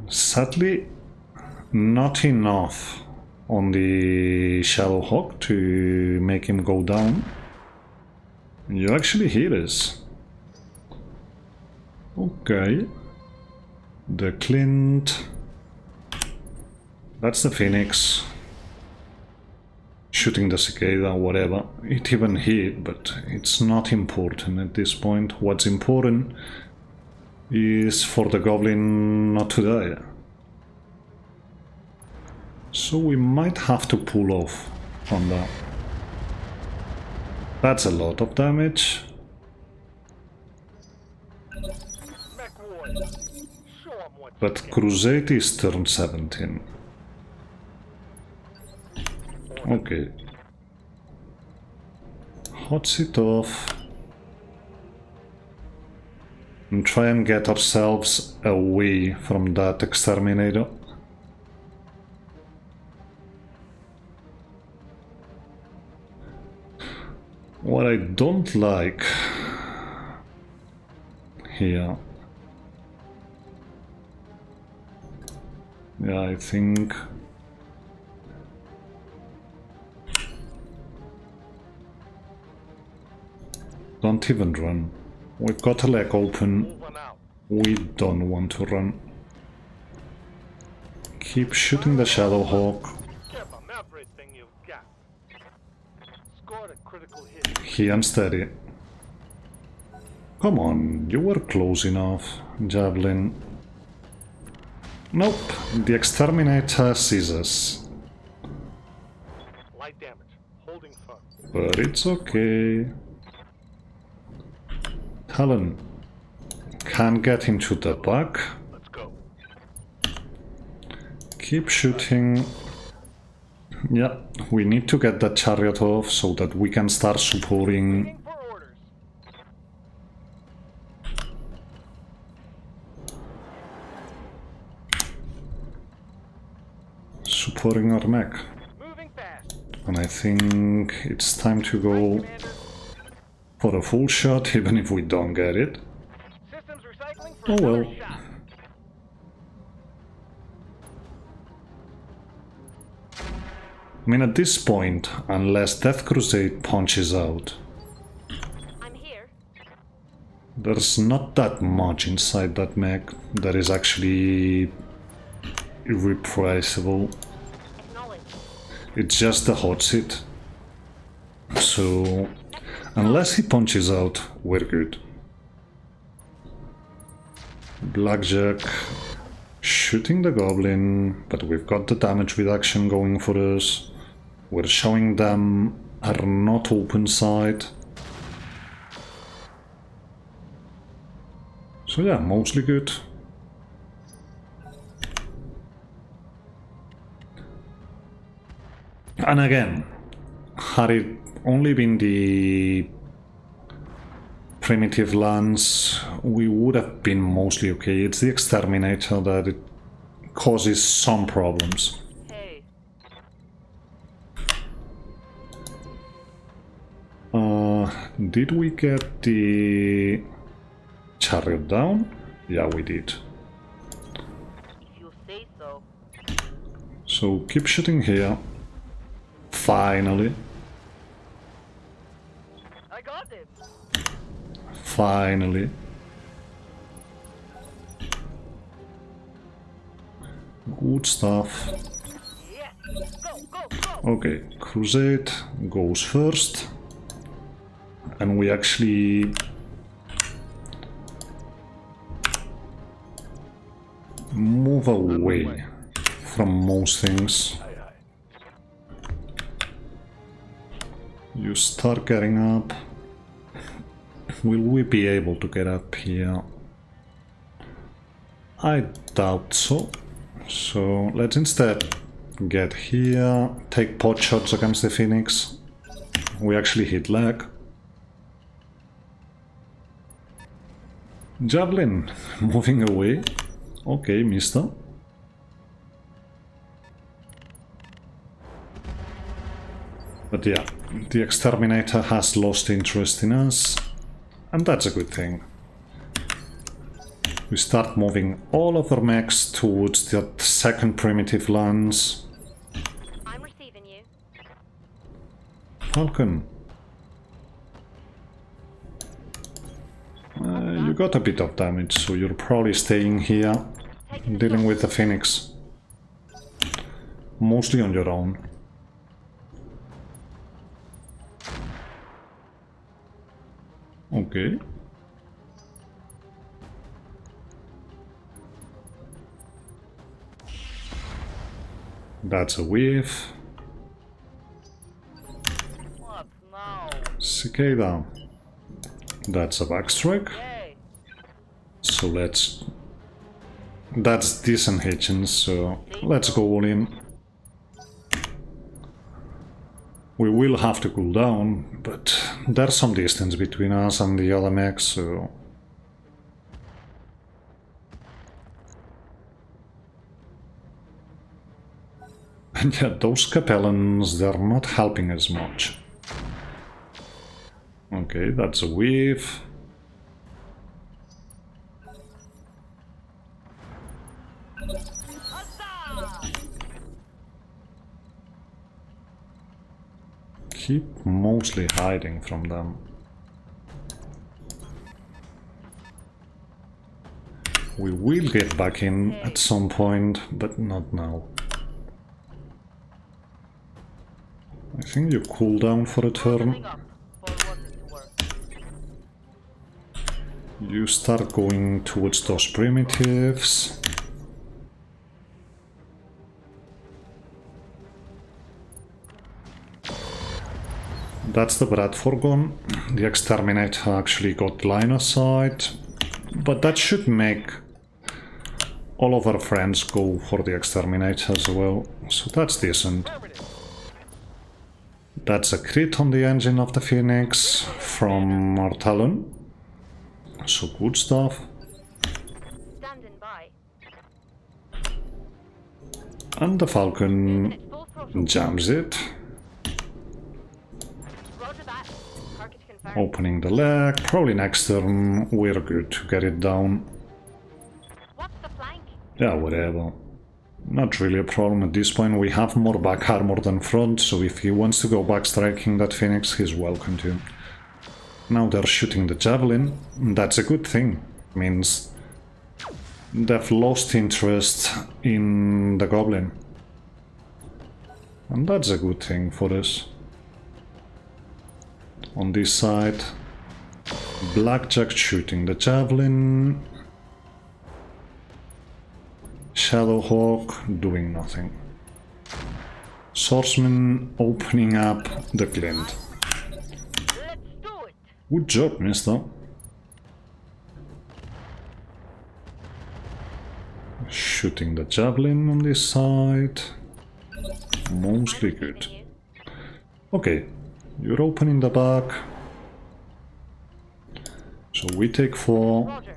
Sadly, not enough on the Shadow Hawk to make him go down. You actually hit us. Okay. The Clint. That's the Phoenix. Shooting the Cicada, whatever. It even hit, but it's not important at this point. What's important is for the Goblin not to die. So we might have to pull off on that. That's a lot of damage. Mech warrior. Show 'em what you But can. Crusade is turn 17. Okay. Hots it off. And try and get ourselves away from that exterminator. What I don't like here, yeah, I think don't even run. We've got a leg open. Moving out. We don't want to run. Keep shooting the Shadow Hawk. Give 'em everything you've got. Scored a critical hit. He unsteady. Come on, you were close enough, Javelin. Nope, the exterminator sees us. Light damage. Holding firm. But it's okay. Talon can't get into the back. Let's go. Keep shooting. Yeah, we need to get that chariot off so that we can start supporting. Waiting for orders. Supporting our mech. Moving fast. And I think it's time to go Commander. for a full shot, even if we don't get it. Systems recycling for Oh another well. shot. I mean, at this point, unless Death Crusade punches out, I'm here. there's not that much inside that mech that is actually irreplaceable. Acknowledge. It's just the hot seat. So, Unless he punches out, we're good. Blackjack shooting the goblin, but we've got the damage reduction going for us. We're showing them our not open side. So yeah, mostly good. And again, had it only been the primitive lands, we would have been mostly okay. It's the exterminator that it causes some problems. Hey. Did we get the chariot down? Yeah, we did. If you say so. So keep shooting here. Finally. I got him. Finally. Good stuff. Yes. Go, go, go. Okay, Crusade goes first. And we actually move away from most things. You start getting up. Will we be able to get up here? I doubt so. So let's instead get here, take pot shots against the Phoenix. We actually hit leg. Javelin moving away. Okay, mister. But yeah, the exterminator has lost interest in us, and that's a good thing. We start moving all of our mechs towards that second primitive lands. I'm receiving you. Falcon. You got a bit of damage, so you're probably staying here, dealing with the Phoenix. Mostly on your own. Okay. That's a whiff. What now? Cicada. That's a backstrike. Hey. So let's... That's decent Hitchens, so let's go all in. We will have to cool down, but there's some distance between us and the other mechs, so... And yeah, those capellans, they're not helping as much. Okay, that's a weave. Keep mostly hiding from them. We will get back in at some point, but not now. I think you cool down for a turn. You start going towards those primitives. That's the Bradford gun. The exterminator actually got line of sight, but that should make all of our friends go for the exterminator as well, so that's decent. That's a crit on the engine of the Phoenix from our Talon, so good stuff. Standing by. And the Falcon jams it. Roger that. Target confirmed. Opening the leg, probably next turn we're good to get it down. What's the flank? Yeah, whatever. Not really a problem at this point. We have more back armor than front, so if he wants to go back striking that Phoenix, he's welcome to. Now they're shooting the Javelin. That's a good thing. Means they've lost interest in the Goblin. And that's a good thing for us. on this side. Blackjack shooting the javelin. Shadowhawk doing nothing. Swordsman opening up the glint. Let's do it. Good job, mister. Shooting the javelin on this side. Mostly good. Okay, you're opening the back. So we take 4. Roger.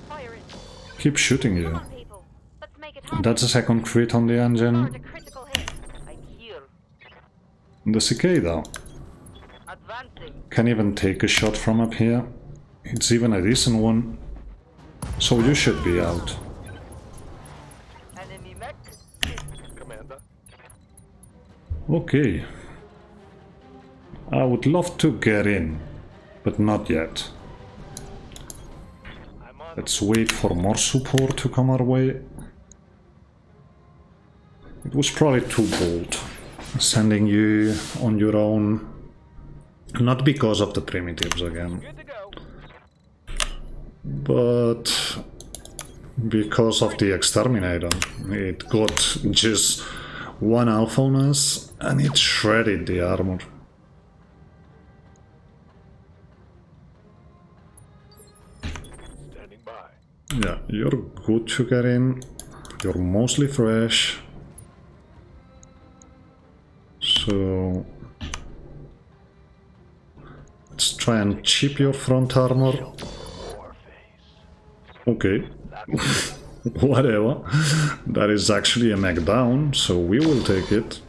Fire it. Keep shooting you. Come on, people. Let's make it happen. That's a second crit on the engine. Start a critical hit. I'm here. The cicada Advancing. can even take a shot from up here. It's even a decent one. So you should be out. Enemy mech. Commander. Okay. I would love to get in, but not yet. I'm on. Let's wait for more support to come our way. It was probably too bold, sending you on your own. Not because of the primitives again, Good to go. but because of the exterminator. It got just 1 alpha on us and it shredded the armor. Standing by. Yeah, you're good to get in. You're mostly fresh. So let's try and chip your front armor. War phase. Okay. Whatever. That is actually a mech down, so we will take it.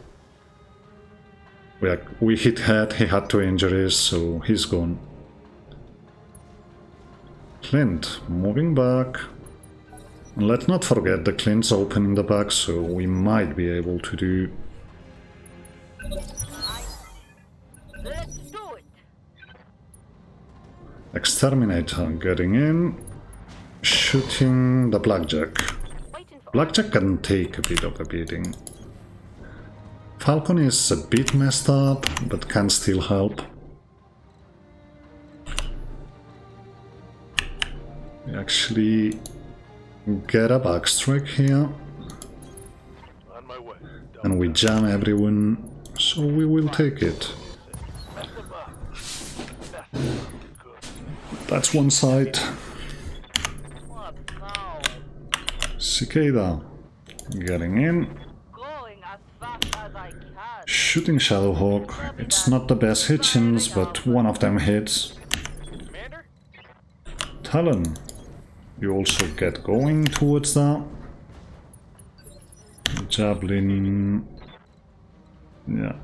We hit head, he had 2 injuries, so he's gone. Clint, moving back. And let's not forget the Clint's open in the back, so we might be able to do... Let's do it. Exterminator getting in. Shooting the Blackjack. Waiting for Blackjack can take a bit of a beating. Falcon is a bit messed up, but can still help. We actually get a backstrike here, On my way. and we jam everyone, so we will take it. Mess them up. That's good. That's one side. what now? Cicada getting in. Going as fast as I can. Shooting Shadowhawk. It's not the best hitchings, but one of them hits. Commander? Talon. You also get going towards that. Javelin. Yeah.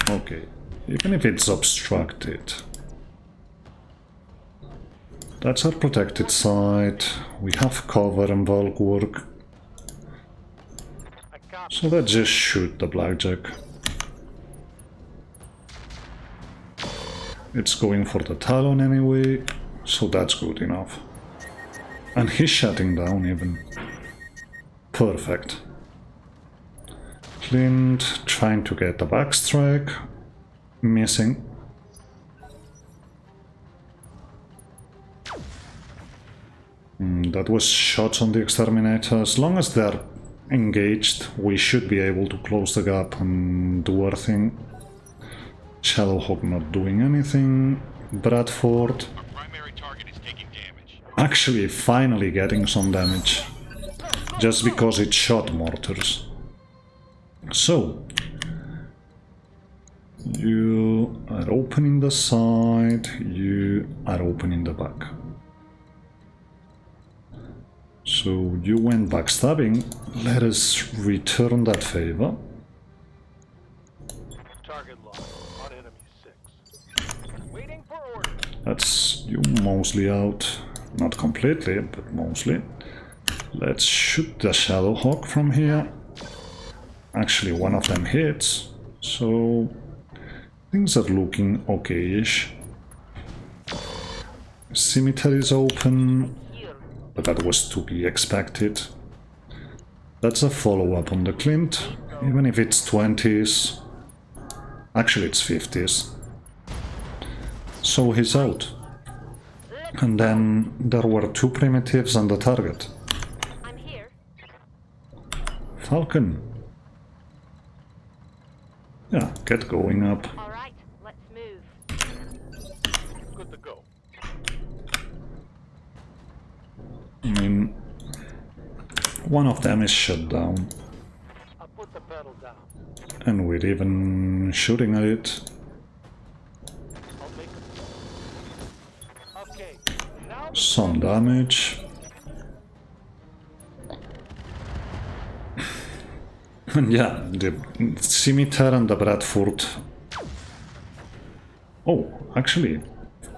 Okay. Even if it's obstructed. That's our protected side. We have cover and bulk work. I copy. So let's just shoot the Blackjack. It's going for the Talon anyway, so that's good enough. And he's shutting down even. Perfect. Clint trying to get the backstrike. Missing. That was shots on the Exterminator. As long as they're engaged, we should be able to close the gap and do our thing. Shadowhawk not doing anything. Bradford Our primary target is taking damage. actually finally getting some damage. Just because it shot mortars. So, you are opening the side, you are opening the back. So you went backstabbing, let us return that favor. Target locked. On enemy 6. Waiting for orders. That's you mostly out, not completely, but mostly. Let's shoot the Shadowhawk from here. Actually, one of them hits, so things are looking okay-ish. Cemetery is open, but that was to be expected. That's a follow-up on the Clint. Even if it's 20s. Actually, it's 50s. So he's out. And then there were 2 primitives on the target. I'm here. Falcon. Yeah, get going up. All right, let's move. Good to go. I mean, one of them is shut down. I'll put the pedal down. And we're even shooting at it. I'll make it. Okay, now Some damage. And yeah, the scimitar and the Bradford. Oh, actually,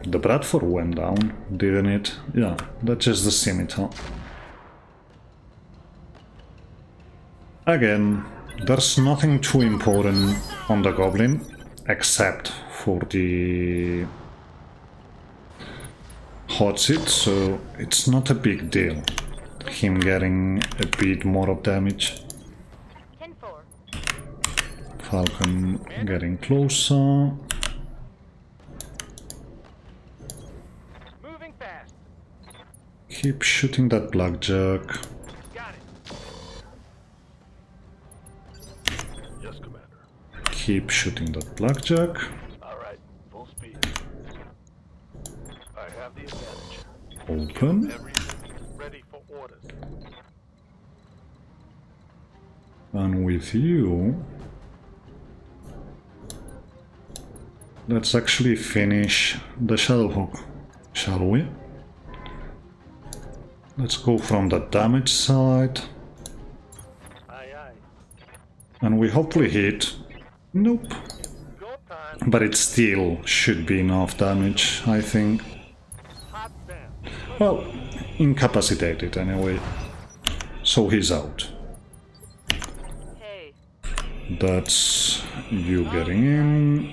the Bradford went down, didn't it? Yeah, that's just the scimitar. Again, there's nothing too important on the Goblin, except for the hot seat, so it's not a big deal. Him getting a bit more of damage. 10-4. Falcon getting closer. moving fast. Keep shooting that blackjack. Got it. Yes, Commander. Keep shooting that blackjack. All right, full speed. I have the advantage. Open. Everything ready for orders. And with you, let's actually finish the Shadowhawk, shall we? Let's go from the damage side. Aye, aye. And we hopefully hit. Nope. Go time. But it still should be enough damage, I think. Hot damn. Well, incapacitated anyway. So he's out. Hey, That's you getting in.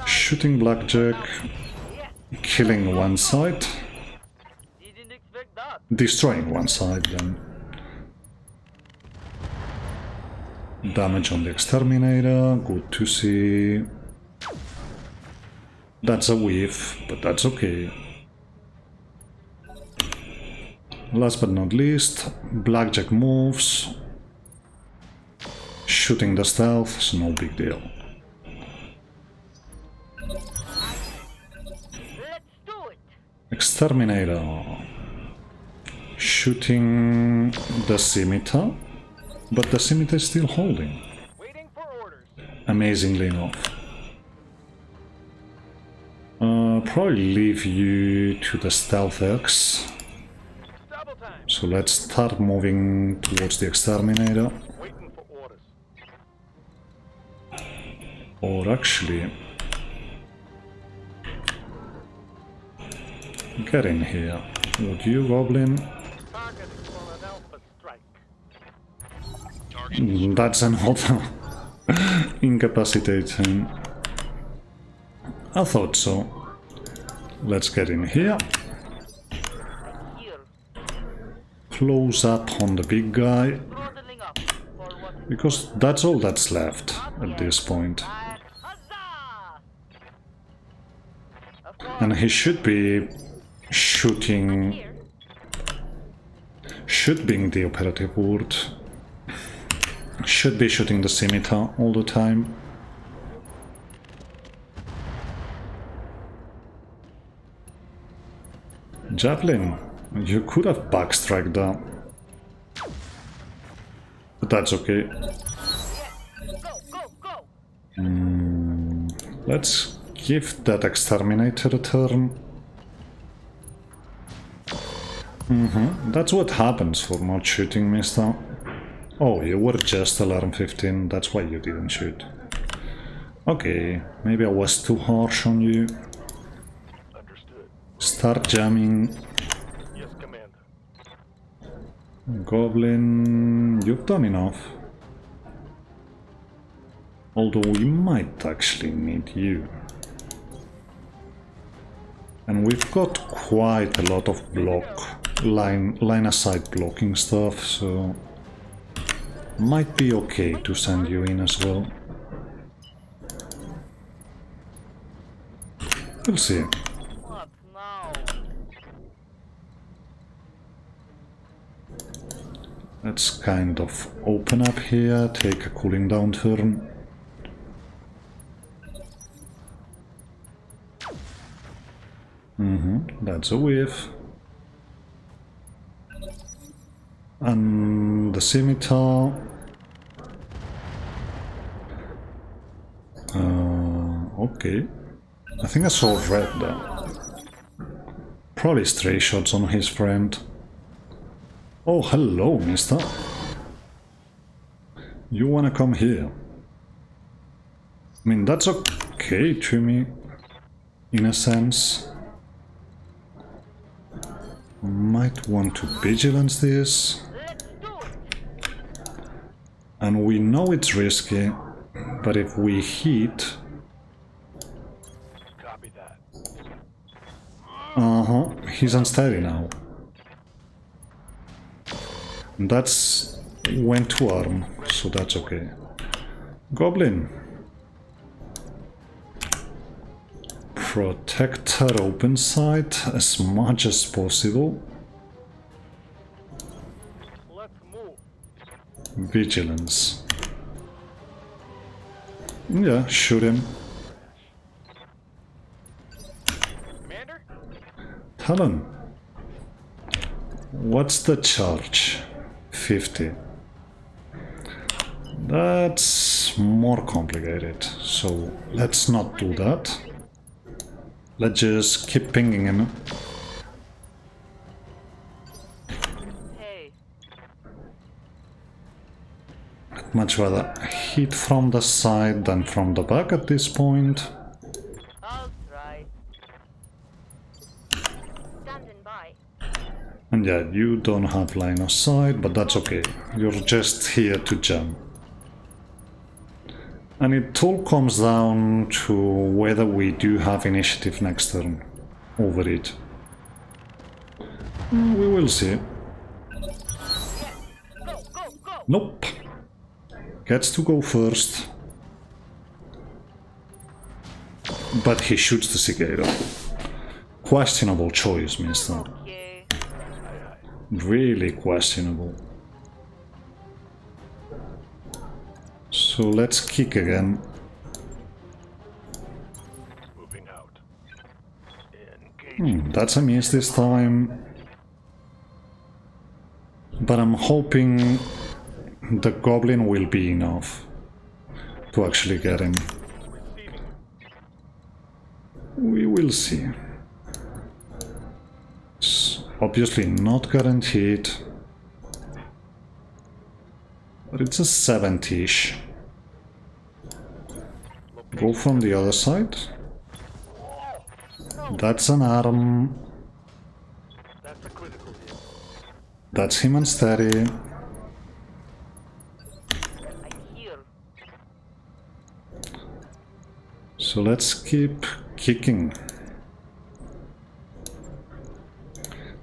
Shooting blackjack. Killing one side. Didn't expect that. Destroying one side then. Damage on the exterminator. Good to see. That's a whiff, but that's okay. Last but not least, blackjack moves. Shooting the stealth is no big deal. let's do it. Exterminator. Shooting the scimitar, but the scimitar is still holding. Waiting for orders. Amazingly enough. Probably leave you to the stealth X. Double time. So let's start moving towards the exterminator. Waiting for orders. Or actually, get in here. Would you, Goblin? Target is for an alpha strike. Target That's another incapacitating. I thought so. Let's get in here. Here, Close up on the big guy, throttling up for what because that's all that's left at this point. Huzzah! Of course, And he should be shooting, here. should being the operative word, should be shooting the scimitar all the time. Javelin, you could have backstruck that. But that's okay. Go, go, go! Let's give that exterminator a turn. That's what happens for not shooting, mister. Oh, you were just alarm 15, that's why you didn't shoot. Okay, maybe I was too harsh on you. Understood. Start jamming. Yes, Commander. Goblin, you've done enough. Although we might actually need you. And we've got quite a lot of block. line aside blocking stuff, so might be okay to send you in as well. We'll see. What now? Let's kind of open up here, take a cooling down turn. That's a whiff. And the scimitar. Okay. I think I saw red there. Probably stray shots on his friend. Oh, hello, mister. You wanna come here? I mean, that's okay to me, in a sense. Might want to vigilance this. Let's do it. And we know it's risky, but if we hit... Copy that. He's unsteady now. That's went to arm, so that's okay. Goblin. Protect her open side as much as possible. Let's move. Vigilance. Yeah, shoot him. Commander? Talon. What's the charge? 50. That's more complicated, so let's not do that. Let's just keep pinging him. Hey, I'd much rather hit from the side than from the back at this point. I'll try. Standing by. And yeah, you don't have line of sight, but that's okay. You're just here to jam. And it all comes down to whether we do have initiative next turn over it. We will see. Go, go, go! Nope. Gets to go first. But he shoots the cicada. Questionable choice, mister. Okay. Really questionable. So let's kick again. Moving out. Engage. That's a miss this time. But I'm hoping the goblin will be enough to actually get him. Receiving. We will see. It's obviously not guaranteed. But it's a 70-ish. Go from the other side. That's an arm. That's a critical hit. That's him unsteady. I hear. So let's keep kicking.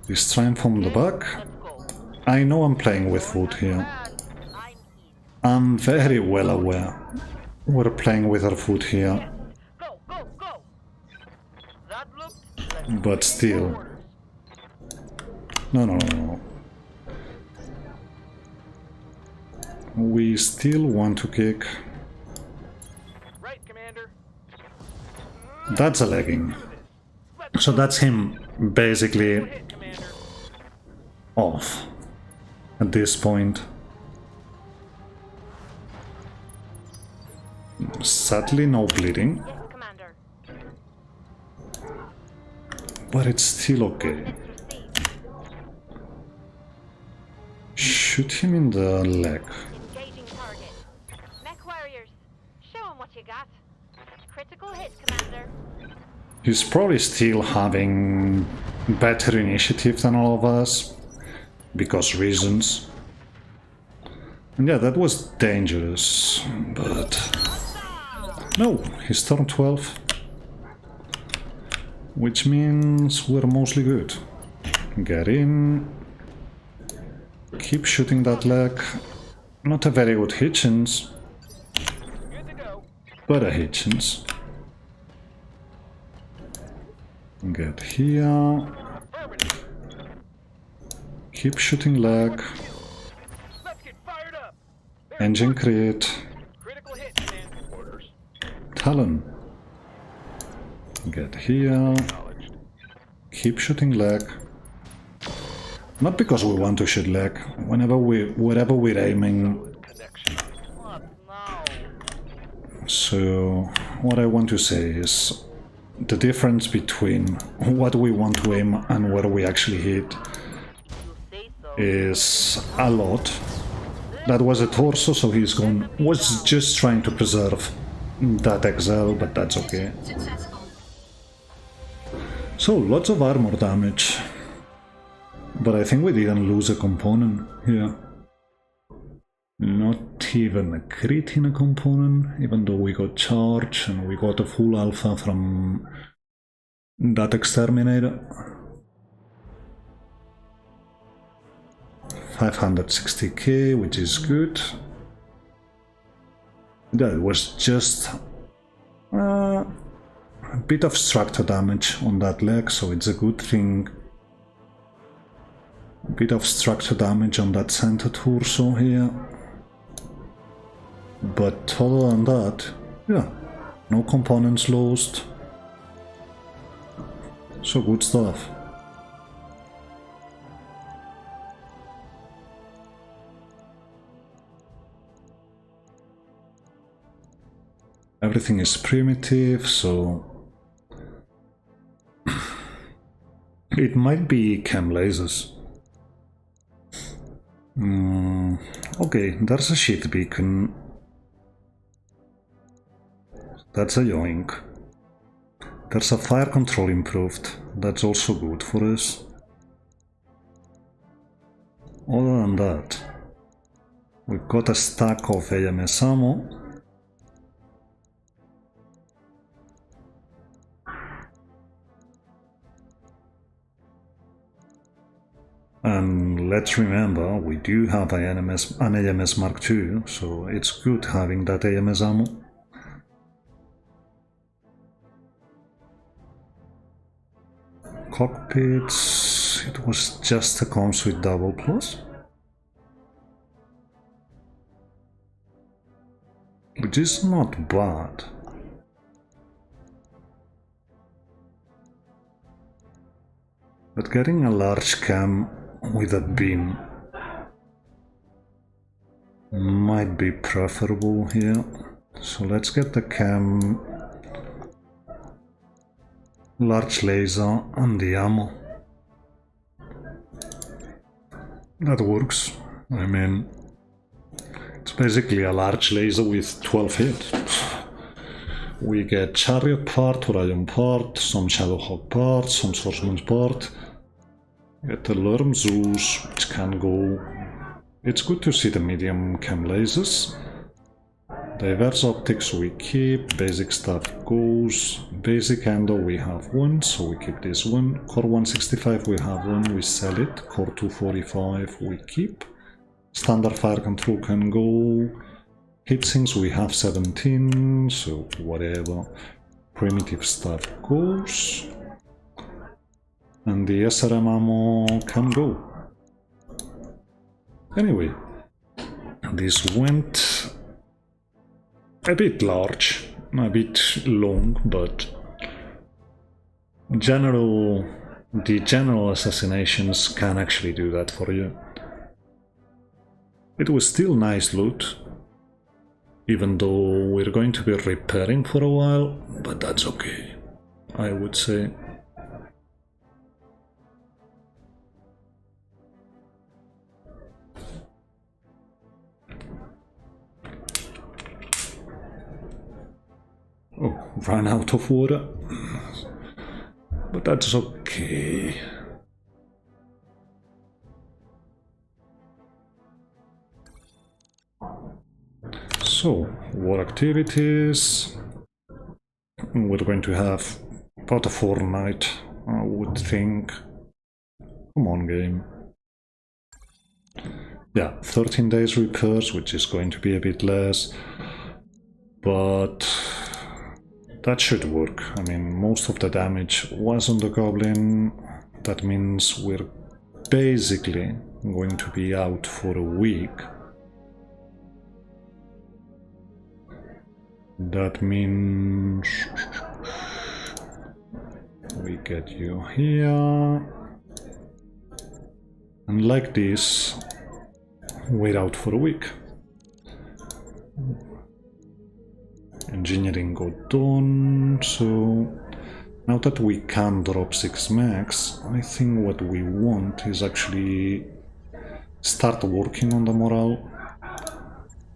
This time from the back. Let's go. I know I'm playing with wood here. Man, I'm in. I'm very well aware. We're playing with our foot here. Go, go, go! That looked like But still. No. We still want to kick. Right, Commander. That's a legging. So that's him basically Hit, Commander. off at this point. Sadly, no bleeding, yes, Commander. but it's still okay. Let's receive. Shoot him in the leg. Engaging target. Mech warriors, show 'em what you got. Critical hit, Commander. He's probably still having better initiative than all of us, because reasons. And yeah, that was dangerous, but... No, he's turn 12. Which means we're mostly good. Get in. Keep shooting that leg. Not a very good Hitchens, Good to go. but a Hitchens. Get here. Affirmative. Keep shooting leg. Let's get fired up. Engine crit. Critical hit, command. Orders. Talon. Get here. Keep shooting leg. Not because we want to shoot leg. Wherever we're aiming. Connection. What now? So what I want to say is the difference between what we want to aim and where we actually hit is a lot. That was a torso, so he's gone. Was just trying to preserve that XL, but that's okay. So lots of armor damage. But I think we didn't lose a component here. Not even a crit in a component, even though we got charge and we got a full alpha from that exterminator. 560k, which is good. That was just a bit of structure damage on that leg, so it's a good thing. A bit of structure damage on that center torso here. But other than that, yeah, no components lost. So good stuff. Everything is primitive, so it might be chem lasers. Okay, there's a shit beacon. That's a yoink. There's a fire control improved. That's also good for us. Other than that, we've got a stack of AMS ammo. And let's remember, we do have an AMS Mark II, so it's good having that AMS ammo. Cockpits, it was just a comms with double plus, which is not bad. But getting a large cam with a beam might be preferable here. So let's get the cam, large laser and the ammo. That works. I mean, it's basically a large laser with 12 hits. We get Chariot part, Orion part, some Shadowhawk part, some Swordsman's part. Get the Lurm Zeus, which can go. It's good to see the medium chem lasers. Diverse optics we keep, basic stuff goes. Basic endo we have one, so we keep this one. Core 165 we have one, we sell it. Core 245 we keep. Standard fire control can go. Heatsinks we have 17, so whatever. Primitive stuff goes. And the SRM ammo can go. Anyway, this went a bit large, a bit long, but the general assassinations can actually do that for you. It was still nice loot, even though we're going to be repairing for a while, but that's okay, I would say. Oh, ran out of water. But that's okay. So, war activities. We're going to have about a fortnight, I would think. Come on, game. Yeah, 13 days repairs, which is going to be a bit less, but that should work. I mean, most of the damage was on the goblin. That means we're basically going to be out for a week. That means we get you here, and like this, wait out for a week. Engineering got done, so now that we can drop 6 mechs, I think what we want is actually start working on the morale,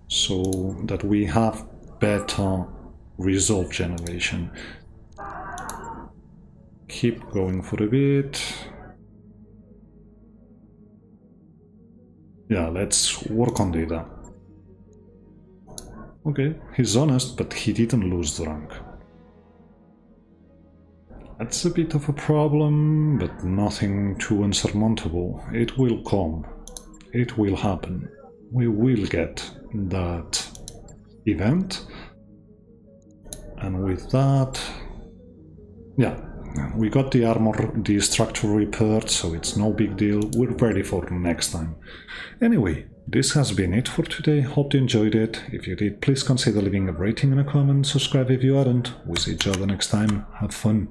so that we have better resolve generation. Keep going for a bit. Yeah, let's work on data. Okay, he's honest, but he didn't lose the rank. That's a bit of a problem, but nothing too insurmountable. It will come. It will happen. We will get that event. And with that... yeah, we got the armor, the structure repaired, so it's no big deal. We're ready for next time. Anyway, this has been it for today. Hope you enjoyed it. If you did, please consider leaving a rating and a comment. Subscribe if you aren't. We'll see each other next time. Have fun.